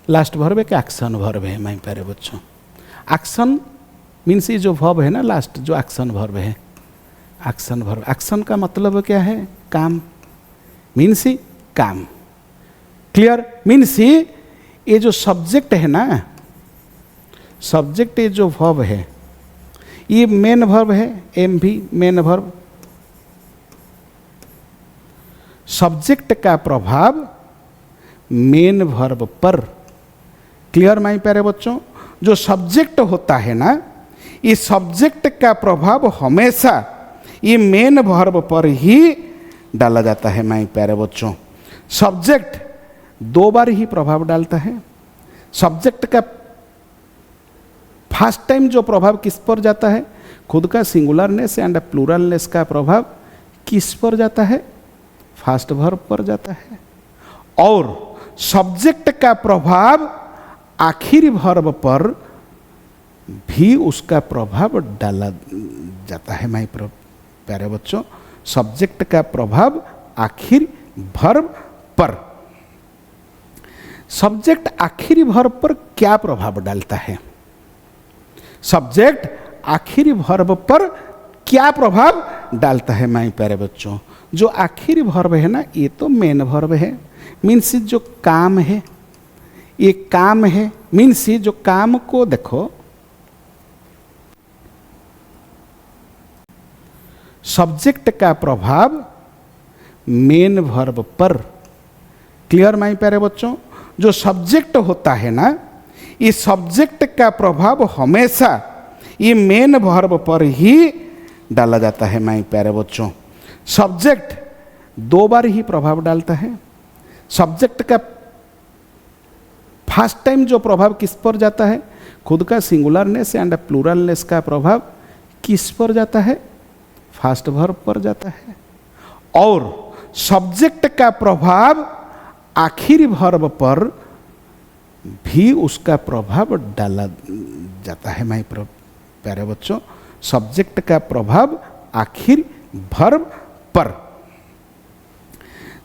लास्ट वर्ब एक एक्शन वर्ब है माय प्यारे बच्चों। एक्शन मीन्स ये जो वर्ब है ना लास्ट, जो एक्शन वर्ब है, एक्शन वर्ब, एक्शन का मतलब क्या है? काम। मीन्स काम। क्लियर? मीन्स ये जो सब्जेक्ट है ना, सब्जेक्ट ये जो वर्ब है ये मेन वर्ब है, एम भी मेन वर्ब। सब्जेक्ट का प्रभाव मेन वर्ब पर। क्लियर माय प्यारे बच्चों? जो सब्जेक्ट होता है ना, ये सब्जेक्ट का प्रभाव हमेशा ये मेन वर्ब पर ही डाला जाता है माय प्यारे बच्चों। सब्जेक्ट 2 बार ही प्रभाव डालता है। सब्जेक्ट का फर्स्ट टाइम जो प्रभाव किस पर जाता है? खुद का सिंगुलरनेस एंड प्लूरलनेस का प्रभाव किस पर जाता है? फर्स्ट वर्ब पर जाता है। और सब्जेक्ट का प्रभाव आखिरी वर्ब पर भी उसका प्रभाव डाला जाता है माय प्यारे बच्चों। सब्जेक्ट का प्रभाव आखिरी वर्ब पर। सब्जेक्ट आखिरी वर्ब पर क्या प्रभाव डालता है? सब्जेक्ट आखिरी वर्ब पर क्या प्रभाव डालता है माय प्यारे बच्चों? जो आखिरी वर्ब है ना, ये तो मेन वर्ब है। मीन्स जो काम है, ये काम है। मीन्स जो काम को देखो, सब्जेक्ट का प्रभाव मेन वर्ब पर। क्लियर माय प्यारे बच्चों? जो सब्जेक्ट होता है ना, ये सब्जेक्ट का प्रभाव हमेशा ये मेन वर्ब पर ही डाला जाता है माय प्यारे बच्चों। सब्जेक्ट दो बार ही प्रभाव डालता है। सब्जेक्ट का फर्स्ट टाइम जो प्रभाव किस पर जाता है, खुद का सिंगुलरनेस एंड प्लूरलनेस का प्रभाव किस पर जाता है, फर्स्ट वर्ब पर जाता है। और सब्जेक्ट का प्रभाव आखिरी वर्ब पर भी उसका प्रभाव डाला जाता है। माय प्यारे बच्चों, सब्जेक्ट का प्रभाव आखिरी वर्ब पर।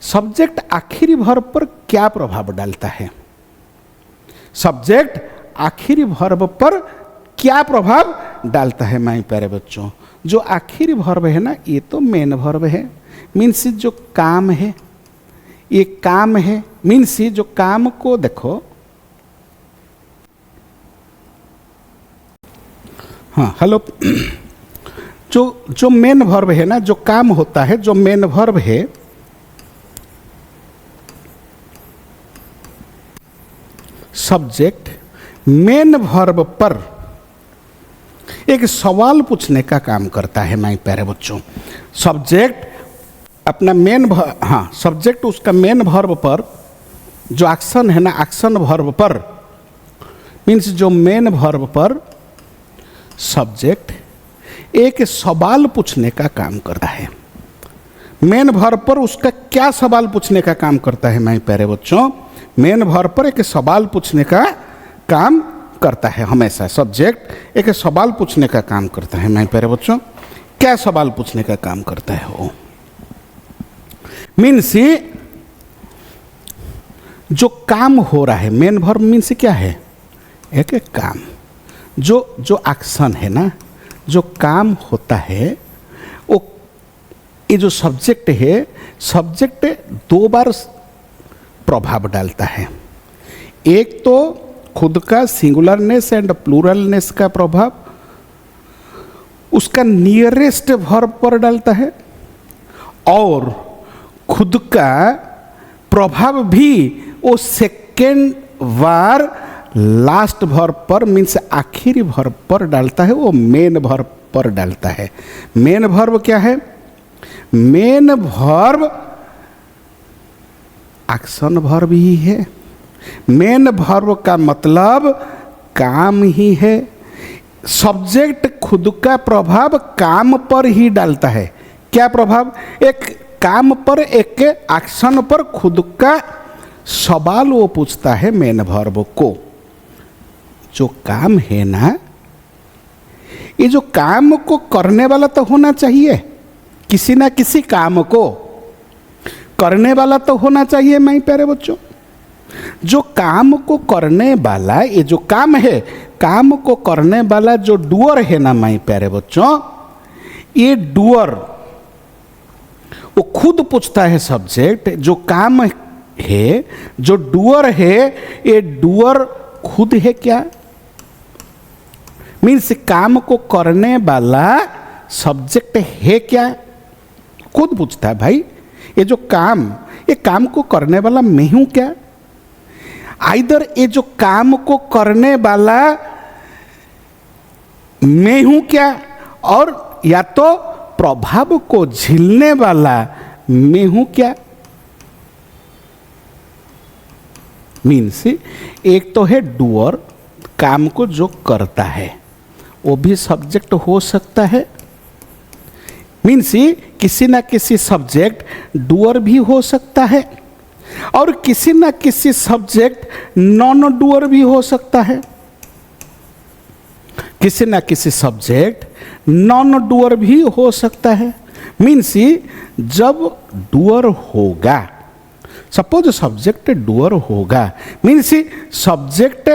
सब्जेक्ट आखिरी वर्ब पर क्या प्रभाव डालता है? सब्जेक्ट आखिरी वर्ब पर क्या प्रभाव डालता है? माय प्यारे बच्चों, जो आखिरी वर्ब है ना, ये तो मेन वर्ब है, मीन्स जो काम है, ये काम है, मीन्स जो काम को देखो, हाँ हेलो, जो मेन वर्ब है ना, जो काम होता है, जो मेन वर्ब है, सब्जेक्ट मेन वर्ब पर एक सवाल पूछने का काम करता है। माय प्यारे बच्चों, सब्जेक्ट अपना हाँ, सब्जेक्ट उसका मेन वर्ब पर जो एक्शन है ना, एक्शन वर्ब पर, मीन्स जो मेन वर्ब पर सब्जेक्ट एक सवाल पूछने का काम करता है। मेन वर्ब पर उसका क्या सवाल पूछने का काम करता है? माय प्यारे बच्चों, मेन वर्ब पर एक सवाल पूछने का काम करता है। हमेशा सब्जेक्ट एक सवाल पूछने का काम करता है। माय प्यारे बच्चों, क्या सवाल पूछने का काम करता है वो? मीन्स जो काम हो रहा है, मेन वर्ब मीन्स क्या है? एक काम, जो एक्शन है ना, जो काम होता है, वो ये जो सब्जेक्ट है, सब्जेक्ट दो बार प्रभाव डालता है। एक तो खुद का सिंगुलरनेस एंड प्लूरलनेस का प्रभाव उसका नियरेस्ट वर्ब पर डालता है, और खुद का प्रभाव भी वो सेकेंड बार लास्ट वर्ब पर, मीन्स आखिरी वर्ब पर डालता है, वो मेन वर्ब पर डालता है। मेन वर्ब क्या है? मेन वर्ब एक्शन वर्ब ही है। मेन वर्ब का मतलब काम ही है। सब्जेक्ट खुद का प्रभाव काम पर ही डालता है। क्या प्रभाव? एक काम पर, एक एक्शन पर खुद का सवाल वो पूछता है मेन वर्ब को। जो काम है ना, ये जो काम को करने वाला तो होना चाहिए, किसी ना किसी काम को करने वाला तो होना चाहिए। माय प्यारे बच्चों, जो काम को करने वाला, ये जो काम है, काम को करने वाला जो डूअर है ना माय प्यारे बच्चों, ये डूअर वो खुद पूछता है सब्जेक्ट, जो काम है, जो डूअर है, ये डूअर खुद है क्या? मीन्स काम को करने वाला सब्जेक्ट है क्या? खुद पूछता है भाई, ये जो काम, ये काम को करने वाला मैं हूं क्या? आइदर ये जो काम को करने वाला मैं हूं क्या, और या तो प्रभाव को झेलने वाला मैं हूं क्या? मीन्स एक तो है डूअर, काम को जो करता है, वो भी सब्जेक्ट हो सकता है। मीन्स किसी ना किसी सब्जेक्ट डूअर भी हो सकता है, और किसी ना किसी सब्जेक्ट नॉन डूअर भी हो सकता है। किसी ना किसी सब्जेक्ट नॉन डूअर भी हो सकता है। मीन्स जब डूअर होगा, सपोज सब्जेक्ट डूअर होगा, मीन्स सब्जेक्ट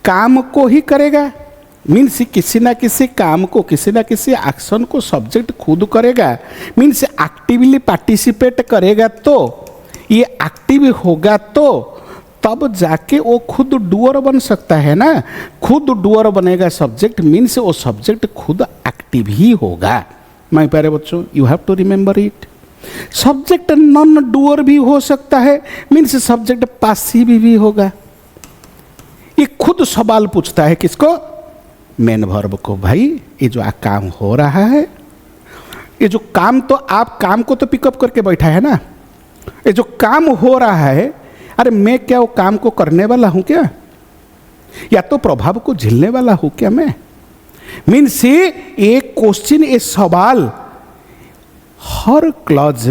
काम को ही करेगा। मीन्स किसी ना किसी काम को, किसी ना किसी एक्शन को सब्जेक्ट खुद करेगा। मीन्स एक्टिवली पार्टिसिपेट करेगा, तो ये एक्टिव होगा, तो तब जाके वो खुद डूअर बन सकता है ना। खुद डूअर बनेगा सब्जेक्ट, मीन्स वो सब्जेक्ट खुद एक्टिव ही होगा। माय प्यारे बच्चों, you have to remember it. Subject non doer भी हो सकता है, मीन्स सब्जेक्ट पासिव भी होगा। ये खुद सवाल पूछता है किसको? मेन वर्ब को। भाई ये जो काम हो रहा है, ये जो काम, तो आप काम को तो पिकअप करके बैठा है ना, ये जो काम हो रहा है, अरे मैं क्या वो काम को करने वाला हूं क्या, या तो प्रभाव को झेलने वाला हूं क्या मैं? मीन्स ये क्वेश्चन, ये सवाल हर क्लॉज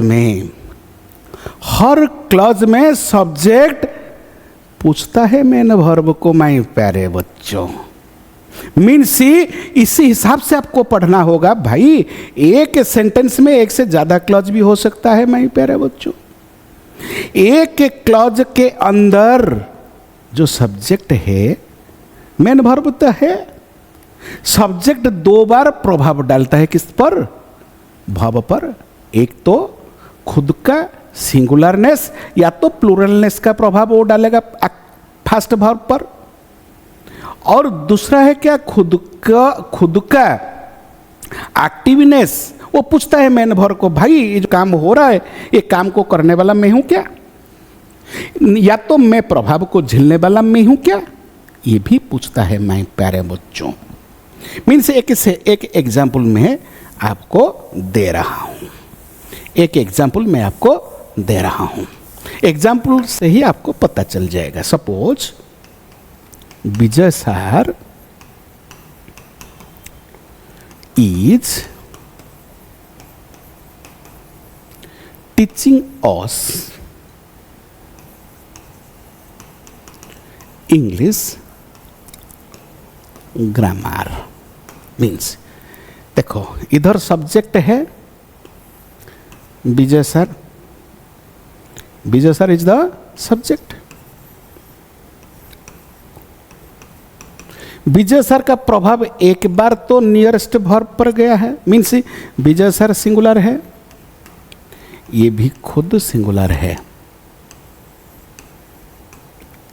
में सब्जेक्ट पूछता है मेन वर्ब को, माय प्यारे बच्चों। मीन्स इसी हिसाब से आपको पढ़ना होगा भाई। एक सेंटेंस में एक से ज्यादा क्लॉज भी हो सकता है माय प्यारे बच्चों। एक क्लॉज के अंदर जो सब्जेक्ट है, मेन वर्ब तो है, सब्जेक्ट दो बार प्रभाव डालता है, किस पर? वर्ब पर। एक तो खुद का सिंगुलरनेस या तो प्लूरलनेस का प्रभाव वो डालेगा फर्स्ट वर्ब पर, और दूसरा है क्या, खुद का एक्टिवनेस। वो पूछता है मेन वर्ब को, भाई ये जो काम हो रहा है, ये काम को करने वाला मैं हूं क्या, या तो मैं प्रभाव को झेलने वाला मैं हूं क्या, ये भी पूछता है माय प्यारे बच्चों। मीन्स एक से एक एग्जाम्पल में आपको दे रहा हूं, एक एग्जाम्पल मैं आपको दे रहा हूं। एग्जाम्पल से ही आपको पता चल जाएगा। Suppose Vijay sir is teaching us English grammar. Means देखो, इधर सब्जेक्ट है Vijay sir, Vijay sir is the subject. Vijay sir का प्रभाव एक बार तो नियरेस्ट वर्ब पर गया है, मीन्स विजय सर सिंगुलर है, ये भी खुद सिंगुलर है।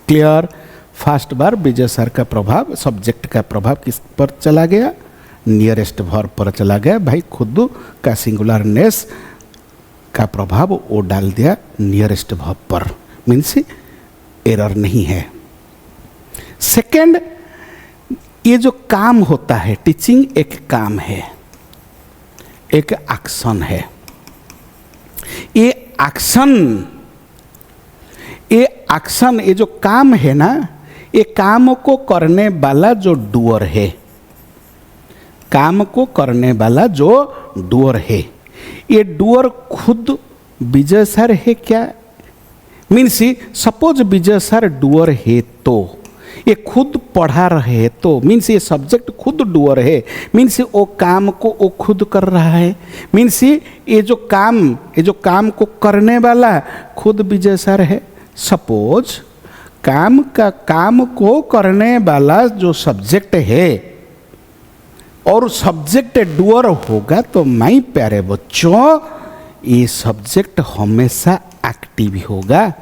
क्लियर? फर्स्ट बार विजय सर का प्रभाव, सब्जेक्ट का प्रभाव किस पर चला गया? नियरेस्ट वर्ब पर चला गया। भाई खुद का सिंगुलरनेस का प्रभाव वो डाल दिया नियरेस्ट वर्ब पर, मीन्स एरर नहीं है। सेकंड, ये जो काम होता है, टीचिंग एक काम है, एक एक्शन है। ये एक्शन, ये जो काम है ना, ये काम को करने वाला जो डूअर है, काम को करने वाला जो डूअर है, ये डूअर खुद विजय सर है क्या? Means suppose Vijay sir doer है तो ये खुद पढ़ा रहे तो, मीन्स ये सब्जेक्ट खुद डूअर है, मीन्स वो काम को वो खुद कर रहा है। मीन्स ये जो काम को करने वाला खुद विजय सर है। सपोज काम को करने वाला जो सब्जेक्ट है और सब्जेक्ट डूअर होगा, तो माय प्यारे बच्चों ये सब्जेक्ट हमेशा एक्टिव होगा,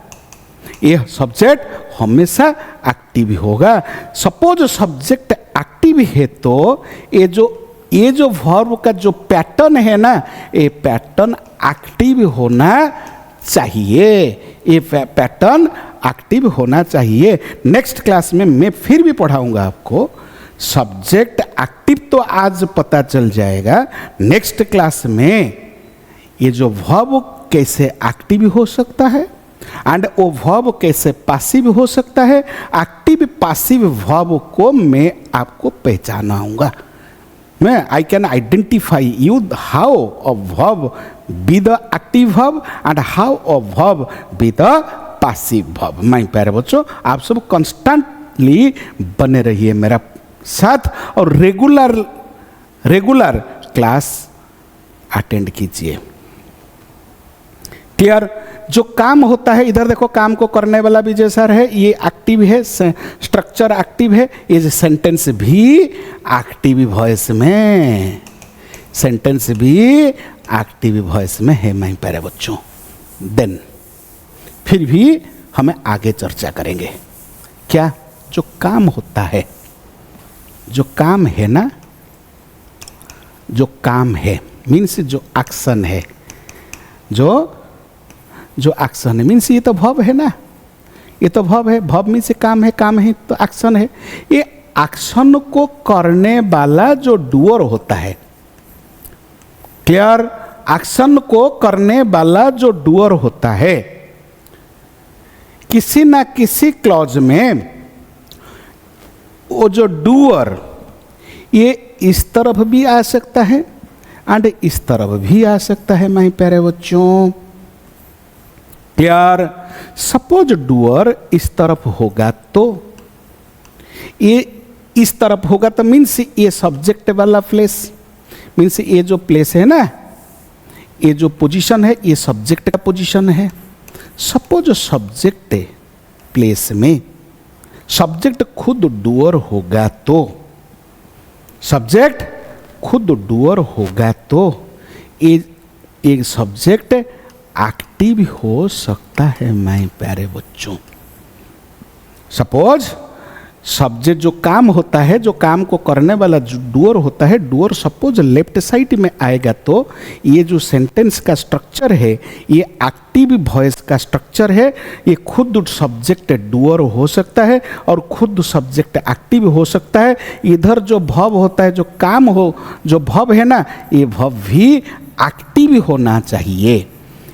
ये सब्जेक्ट हमेशा एक्टिव होगा। सपोज सब्जेक्ट एक्टिव है तो ये जो वर्ब का जो पैटर्न है ना, ये पैटर्न एक्टिव होना चाहिए, ये पैटर्न एक्टिव होना चाहिए। नेक्स्ट क्लास में मैं फिर भी पढ़ाऊंगा आपको। सब्जेक्ट एक्टिव तो आज पता चल जाएगा, नेक्स्ट क्लास में ये जो वर्ब कैसे एक्टिव हो सकता है एंड वो वर्ब कैसे पासिव हो सकता है, एक्टिव पासिव वर्ब को मैं आपको पहचानाऊंगा। मैं I can identify you how a verb be the active verb and how a verb be the passive verb. My प्यारे बच्चों, आप सब कॉन्स्टेंटली बने रहिए मेरा साथ और रेगुलर क्लास अटेंड कीजिए। क्लियर? जो काम होता है, इधर देखो काम को करने वाला विजय सर है, ये एक्टिव है, स्ट्रक्चर एक्टिव है, ये जो सेंटेंस भी एक्टिव वॉइस में, सेंटेंस भी एक्टिव वॉइस में है माय प्यारे बच्चों। देन फिर भी हमें आगे चर्चा करेंगे। क्या? जो काम होता है, जो काम है ना, जो काम है मीन्स जो एक्शन है, जो एक्शन है मीन्स ये तो वर्ब है ना, ये तो वर्ब है, वर्ब मीन्स काम है तो एक्शन है। ये एक्शन को करने वाला जो डूअर होता है। क्लियर? एक्शन को करने वाला जो डूअर होता है, किसी ना किसी क्लॉज में वो जो डूअर ये इस तरफ भी आ सकता है एंड इस तरफ भी आ सकता है। माय प्यारे बच्चों, क्लियर? सपोज डूअर इस तरफ होगा तो ये इस तरफ होगा तो मीन्स ये सब्जेक्ट वाला प्लेस, मीन्स ये जो प्लेस है ना, ये जो पोजीशन है ये सब्जेक्ट का पोजीशन है। सपोज सब्जेक्ट प्लेस में सब्जेक्ट खुद डूअर होगा तो, सब्जेक्ट खुद डूअर होगा तो एक सब्जेक्ट एक्टिव हो सकता है। माय प्यारे बच्चों, सपोज सब्जेक्ट जो काम होता है, जो काम को करने वाला जो डूअर होता है, डूअर सपोज लेफ्ट साइड में आएगा तो ये जो सेंटेंस का स्ट्रक्चर है ये एक्टिव वॉइस का स्ट्रक्चर है। ये खुद सब्जेक्ट डूअर हो सकता है और खुद सब्जेक्ट एक्टिव हो सकता है। इधर जो वर्ब होता है, जो काम हो, जो वर्ब है ना, ये वर्ब भी एक्टिव होना चाहिए,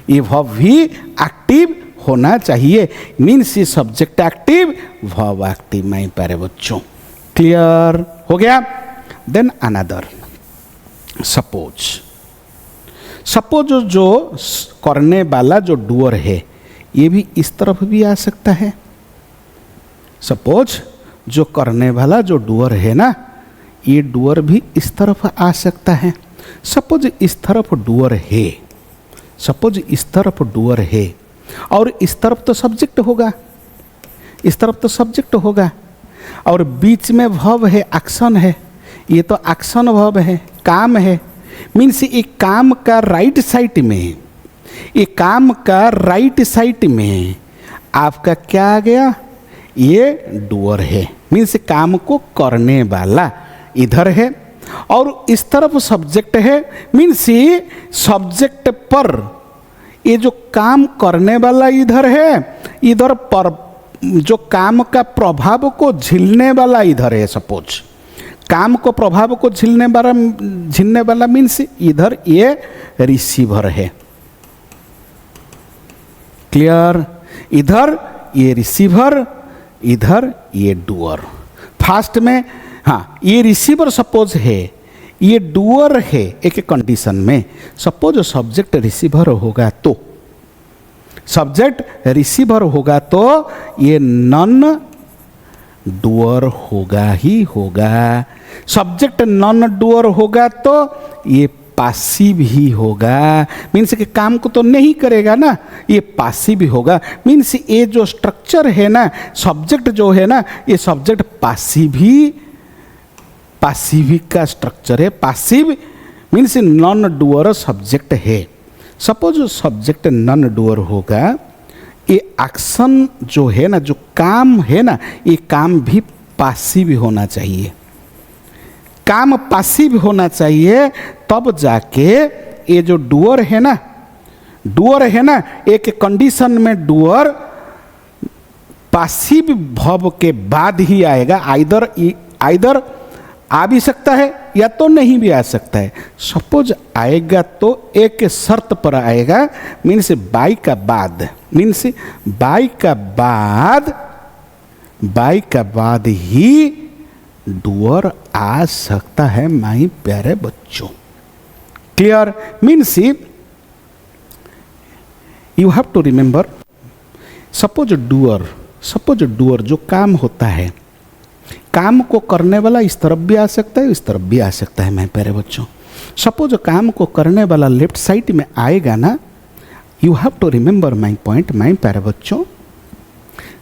ये वर्ब भी एक्टिव होना चाहिए। मीन्स ये subject active, verb active. My प्यारे बच्चों, क्लियर हो गया? देन अनदर, सपोज जो करने वाला जो डूअर है ये भी इस तरफ भी आ सकता है। सपोज जो करने वाला जो डूअर है ना, ये डूअर भी इस तरफ आ सकता है। सपोज इस तरफ डूअर है, सपोज इस तरफ डूअर है और इस तरफ तो सब्जेक्ट होगा, इस तरफ तो सब्जेक्ट होगा और बीच में वर्ब है, एक्शन है। ये तो एक्शन वर्ब है, काम है। मीन्स ये काम का राइट साइड में, ये काम का राइट साइड में आपका क्या आ गया? ये डूअर है। मीन्स काम को करने वाला इधर है और इस तरफ सब्जेक्ट है। मीन्स ये सब्जेक्ट पर ये जो काम करने वाला इधर है, इधर पर जो काम का प्रभाव को झेलने वाला इधर है। सपोज काम को प्रभाव को झेलने वाला मीन्स इधर ये रिसीवर है। क्लियर? इधर ये रिसीवर, इधर ये डूअर। फास्ट में हाँ, ये रिसीवर सपोज है, ये डूअर है। एक कंडीशन में सपोज सब्जेक्ट रिसीवर होगा तो, सब्जेक्ट रिसीवर होगा तो ये नॉन डूअर होगा ही होगा। सब्जेक्ट नॉन डूअर होगा तो ये पासिव ही होगा। मीन्स कि काम को तो नहीं करेगा ना, ये पासिव ही होगा। मीन्स ये जो स्ट्रक्चर है ना, सब्जेक्ट जो है ना, ये सब्जेक्ट पासिव का स्ट्रक्चर है। Passive means non doer subject है। सपोज सब्जेक्ट नॉन डूअर होगा, ये एक्शन जो है ना, जो काम है ना, ये काम भी पासिव होना चाहिए। काम पासिव होना चाहिए, तब जाके ये जो डूअर है ना, एक कंडीशन में डूअर पासिव वर्ब के बाद ही आएगा। आइदर आ भी सकता है या तो नहीं भी आ सकता है। सपोज आएगा तो एक शर्त पर आएगा, मीन्स बाई का बाद, मीन्स बाई का बाद ही डूअर आ सकता है। माय प्यारे बच्चों, clear? Means you have to remember, suppose doer जो काम होता है, काम को करने वाला इस तरफ भी आ सकता है, इस तरफ भी आ सकता है। मैं प्यारे बच्चों, सपोज काम को करने वाला लेफ्ट साइड में आएगा ना, you have to remember my point. My प्यारे बच्चों,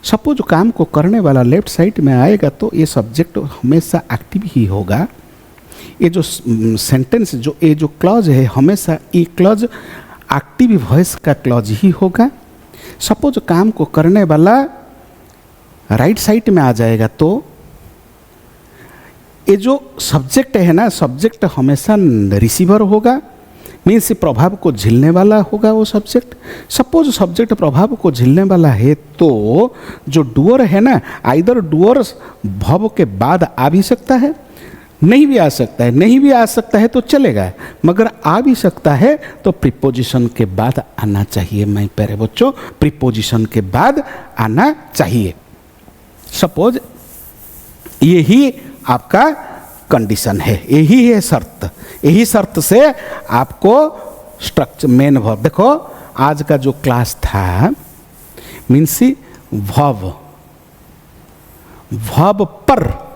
सपोज काम को करने वाला लेफ्ट साइड में आएगा तो ये सब्जेक्ट हमेशा एक्टिव ही होगा। ये जो सेंटेंस ये जो क्लॉज है, हमेशा ये क्लॉज एक्टिव वॉइस का क्लॉज ही होगा। सपोज काम को करने वाला राइट साइड में आ जाएगा तो ये जो सब्जेक्ट है ना, सब्जेक्ट हमेशा रिसीवर होगा। मीन्स प्रभाव को झेलने वाला होगा वो सब्जेक्ट। सपोज सब्जेक्ट प्रभाव को झेलने वाला है तो जो डूअर है ना, आइदर डूअर वर्ब के बाद आ भी सकता है, नहीं भी आ सकता है, नहीं भी आ सकता है तो चलेगा, मगर आ भी सकता है तो प्रीपोजिशन के बाद आना चाहिए। मैं प्यारे बच्चों, प्रीपोजिशन के बाद आना चाहिए। सपोज यही आपका कंडीशन है, यही है शर्त, यही शर्त से आपको स्ट्रक्चर मेन वर्ब, देखो आज का जो क्लास था मीन्स वर्ब, वर्ब पर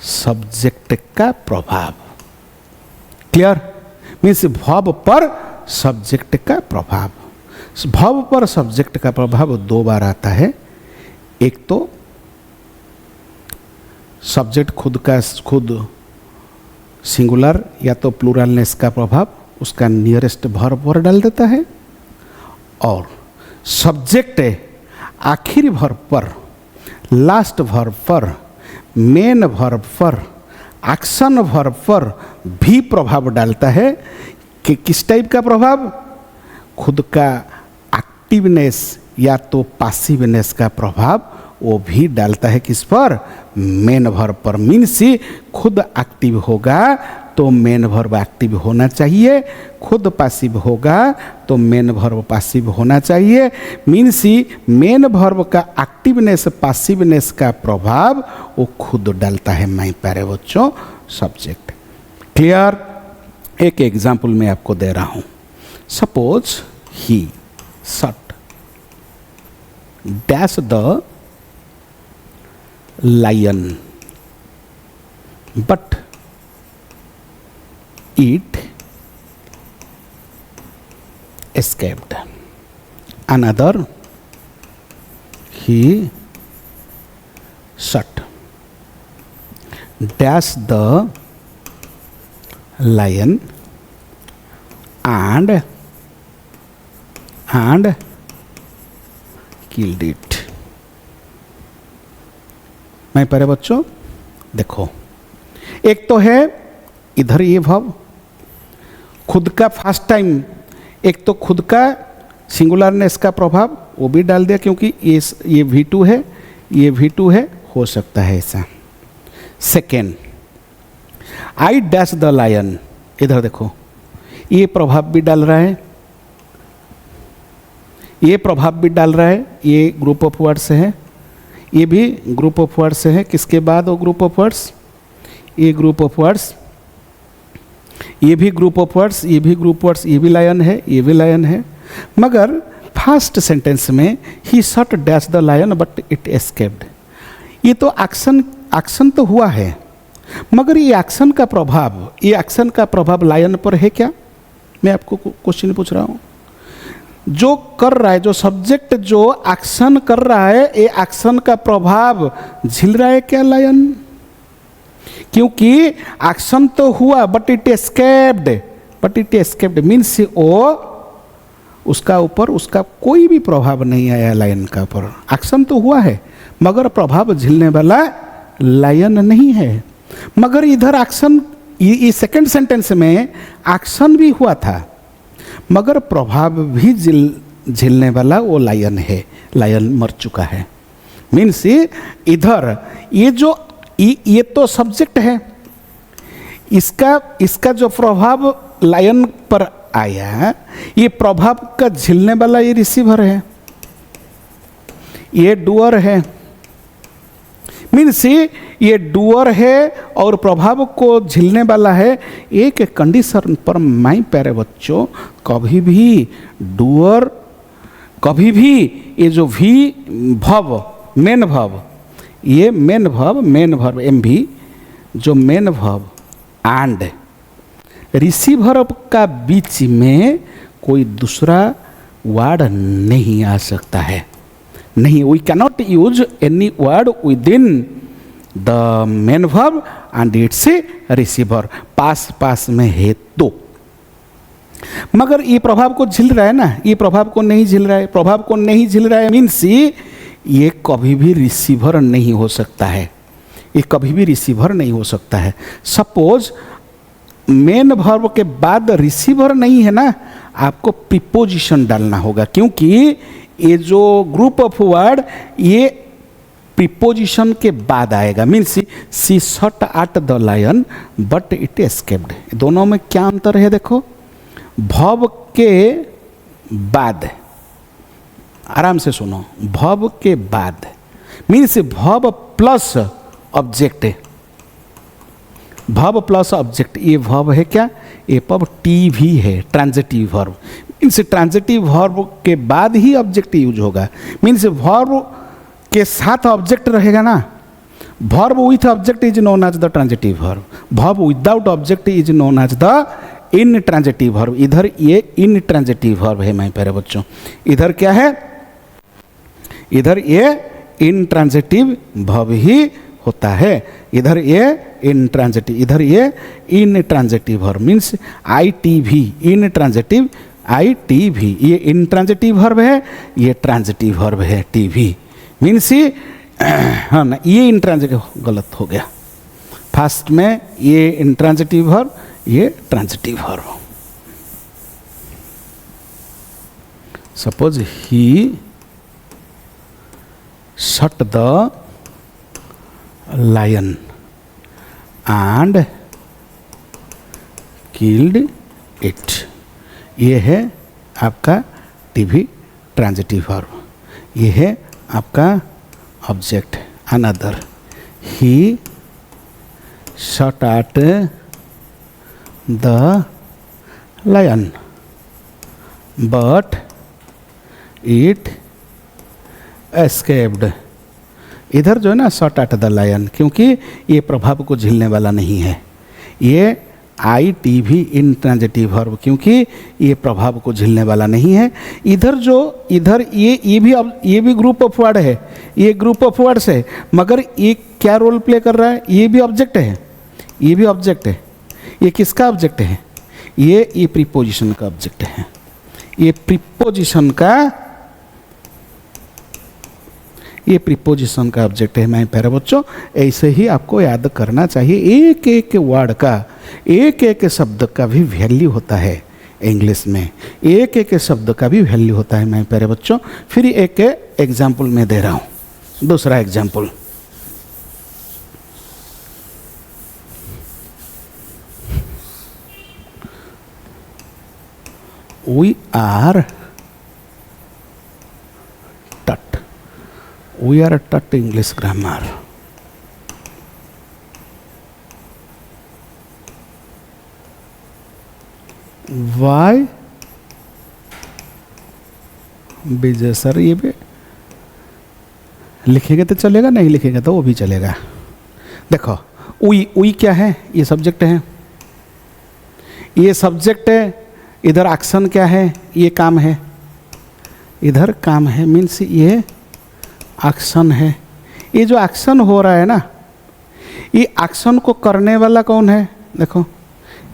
सब्जेक्ट का प्रभाव, क्लियर, मीन्स वर्ब पर सब्जेक्ट का प्रभाव। वर्ब पर सब्जेक्ट का प्रभाव दो बार आता है। एक तो सब्जेक्ट खुद सिंगुलर या तो प्लूरलनेस का प्रभाव उसका नियरेस्ट वर्ब पर डाल देता है, और सब्जेक्ट आखिरी वर्ब पर, लास्ट वर्ब पर, मेन वर्ब पर, एक्शन वर्ब पर भी प्रभाव डालता है। कि किस टाइप का प्रभाव? खुद का एक्टिवनेस या तो पासिवनेस का प्रभाव वो भी डालता है। किस पर? मेन वर्ब पर। मीन्स खुद एक्टिव होगा तो मेन वर्ब एक्टिव होना चाहिए, खुद पासिव होगा तो मेन वर्ब पासिव होना चाहिए। मीन्स मेन वर्ब का एक्टिवनेस पासिवनेस का प्रभाव वो खुद डालता है। मैं प्यारे बच्चों सब्जेक्ट, क्लियर। एक एग्जाम्पल मैं आपको दे रहा हूं। Suppose he shut dash the lion but it escaped. Another, he shut dash the lion and killed it. मैं प्यारे बच्चों देखो, एक तो है इधर ये वर्ब खुद का फर्स्ट टाइम, एक तो खुद का सिंगुलरनेस का प्रभाव वो भी डाल दिया क्योंकि ये V2 है, ये V2 है, हो सकता है ऐसा। Second, I dash the lion, इधर देखो ये प्रभाव भी डाल रहा है, ये प्रभाव भी डाल रहा है, ये ग्रुप ऑफ वर्ड्स है, ये भी ग्रुप ऑफ वर्ड्स है। किसके बाद वो ग्रुप ऑफ वर्ड्स? ये ग्रुप ऑफ वर्ड्स, ये भी ग्रुप ऑफ वर्ड्स, ये भी ग्रुप वर्ड्स, ये भी लायन है, ये भी लायन है। मगर फर्स्ट सेंटेंस में ही shut dash the lion but it escaped, ये तो एक्शन तो हुआ है, मगर ये एक्शन का प्रभाव, ये एक्शन का प्रभाव लायन पर है क्या? मैं आपको क्वेश्चन पूछ रहा हूँ। जो कर रहा है, जो सब्जेक्ट जो एक्शन कर रहा है, ये एक्शन का प्रभाव झेल रहा है क्या लायन? क्योंकि एक्शन तो हुआ बट इट एस्केप्ड, मीन्स वो उसका ऊपर उसका कोई भी प्रभाव नहीं आया लायन का ऊपर। एक्शन तो हुआ है मगर प्रभाव झेलने वाला लायन नहीं है। मगर इधर एक्शन, ये सेकंड सेंटेंस में एक्शन भी हुआ था मगर प्रभाव भी झेलने वाला वो लायन है, लायन मर चुका है। मीन्स इधर ये जो ये तो सब्जेक्ट है, इसका जो प्रभाव लायन पर आया, ये प्रभाव का झेलने वाला ये रिसीवर है, ये डूअर है। मीन्स ये डूअर है और प्रभाव को झेलने वाला है। एक कंडीशन पर मैं प्यारे बच्चों कभी भी डूअर, कभी भी ये जो भी वर्ब, मेन वर्ब, ये मेन वर्ब MV, जो मेन वर्ब एंड रिसीवर का बीच में कोई दूसरा वर्ड नहीं आ सकता है। नहीं, we cannot use any word within the main verb and its receiver, पास में है तो। मगर ये प्रभाव को झेल रहा है ना, ये प्रभाव को नहीं झेल रहा है, प्रभाव को नहीं झेल रहा है मीन्स ये कभी भी रिसीवर नहीं हो सकता है, ये कभी भी रिसीवर नहीं हो सकता है। सपोज मेन वर्ब के बाद रिसीवर नहीं है ना, आपको प्रीपोजिशन डालना होगा, क्योंकि ये जो ग्रुप ऑफ वर्ड ये प्रीपोजिशन के बाद आएगा। Means she shot at the lion but it escaped. दोनों में क्या अंतर है देखो, भव के बाद, आराम से सुनो, भव के बाद मीन्स भव प्लस ऑब्जेक्ट है, भव प्लस ऑब्जेक्ट। ये भव है क्या, ये पब टी भी है, transitive verb. Means transitive verb के बाद ही ऑब्जेक्ट यूज होगा। मीन्स वर्ब के साथ ऑब्जेक्ट रहेगा ना, verb with object is known as the transitive verb, verb without object is known as the intransitive verb. इधर ये इन ट्रांजिटिव वर्ब है मेरे प्यारे बच्चों, इधर क्या है, इधर ये इन ट्रांजिटिव वर्ब ही होता है, इधर ये इन ट्रांजिटिव, इधर ये intransitive verb. Means I T भी, इन ट्रांजिटिव आई टी भी, ये इन ट्रांजिटिव वर्ब है, ये ट्रांजिटिव वर्ब है टी भी। मीन्स हाँ ना, ये इंट्रांजिटिव गलत हो गया, फर्स्ट में ये इंट्रांजिटिव वर्ब, ये transitive verb. Suppose he shot the lion and killed it। ये है आपका टीवी ट्रांजिटिव वर्ब, ये है आपका object. Another, he shot at the lion but it escaped। इधर जो है ना शॉट एट द लायन, क्योंकि ये प्रभाव को झेलने वाला नहीं है, ये आई टी भी इन ट्रांजिटिव वर्ब, क्योंकि ये प्रभाव को झेलने वाला नहीं है। इधर जो इधर ये भी ग्रुप ऑफ वर्ड है, ये ग्रुप ऑफ वर्ड्स है, मगर ये क्या रोल प्ले कर रहा है, ये भी ऑब्जेक्ट है, ये भी ऑब्जेक्ट है। ये किसका ऑब्जेक्ट है, ये प्रीपोजिशन का ऑब्जेक्ट है, ये प्रीपोजिशन का, ये प्रीपोजिशन का ऑब्जेक्ट है। मैं प्यारे बच्चों ऐसे ही आपको याद करना चाहिए, एक एक वर्ड का, एक एक शब्द का भी वैल्यू होता है इंग्लिश में, एक एक शब्द का भी वैल्यू होता है। मैं प्यारे बच्चों फिर एक एग्जाम्पल मैं दे रहा हूँ, दूसरा example. We are we are taught English grammar। Why Vijay sir, ये भी लिखेगा तो चलेगा, नहीं लिखेगा तो वो भी चलेगा। देखो उई क्या है, ये सब्जेक्ट है, ये सब्जेक्ट है, इधर एक्शन क्या है, ये काम है, इधर काम है। मीन्स ये एक्शन है। ये जो एक्शन हो रहा है ना, ये एक्शन को करने वाला कौन है, देखो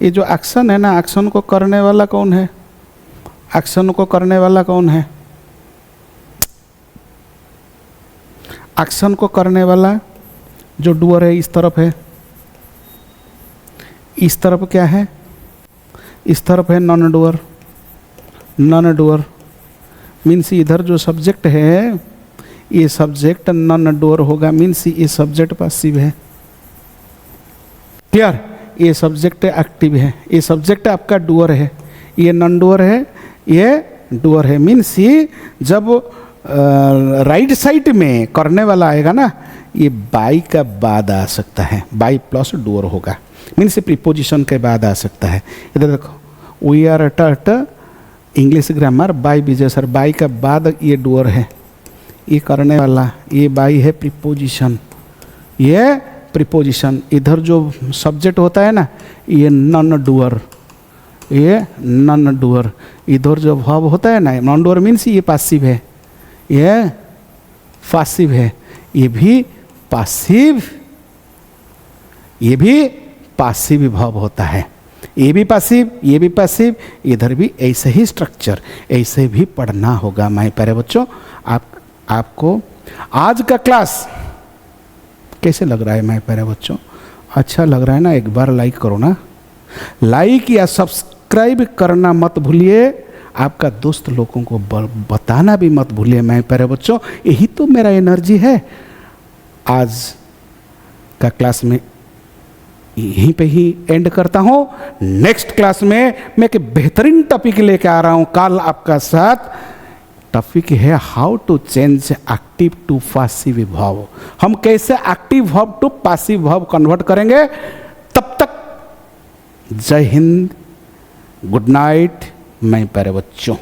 ये जो एक्शन है ना, एक्शन को करने वाला कौन है, एक्शन को करने वाला कौन है, एक्शन को करने वाला जो डूअर है इस तरफ है, इस तरफ क्या है, इस तरफ है non doer, non doer. Means इधर जो सब्जेक्ट है ये सब्जेक्ट नॉन डूअर होगा, मीन्स ये सब्जेक्ट पैसिव है। क्लियर, ये सब्जेक्ट एक्टिव है, ये सब्जेक्ट आपका डूअर है, ये नॉन डूअर है, ये डूअर है। मीन्स ये जब राइट साइड में करने वाला आएगा ना, ये बाई का बाद आ सकता है, बाई प्लस डूअर होगा। मीन्स प्रीपोजिशन के बाद आ सकता है। इधर देखो, we are taught English grammar by Vijay sir, by का बाद ये डूअर है, ये करने वाला, ये बाई है प्रीपोजिशन, ये प्रीपोजिशन। इधर जो सब्जेक्ट होता है ना, ये नॉन डूअर, ये नॉन डूअर। इधर जो वर्ब होता है ना, नॉन डूअर मीन्स ये पासिव है, ये पासिव है, ये भी पासिव, ये भी पासिव वर्ब होता है, ये भी पासिव, ये भी पासिव। इधर भी ऐसे ही स्ट्रक्चर, ऐसे भी पढ़ना होगा। मैं प्यारे बच्चों आपको आज का क्लास कैसे लग रहा है मैं प्यारे बच्चों, अच्छा लग रहा है ना? एक बार लाइक करो ना, लाइक या सब्सक्राइब करना मत भूलिए, आपका दोस्त लोगों को बताना भी मत भूलिए। मैं प्यारे बच्चों यही तो मेरा एनर्जी है, आज का क्लास में यहीं पे ही एंड करता हूँ। नेक्स्ट क्लास में मैं एक बेहतरीन टॉपिक लेके आ रहा हूँ कल आपका साथ। टॉपिक है how to change active to passive verb. हम कैसे active verb to passive verb convert करेंगे। तब तक जय हिंद, गुड नाइट, मैं प्यारे बच्चों।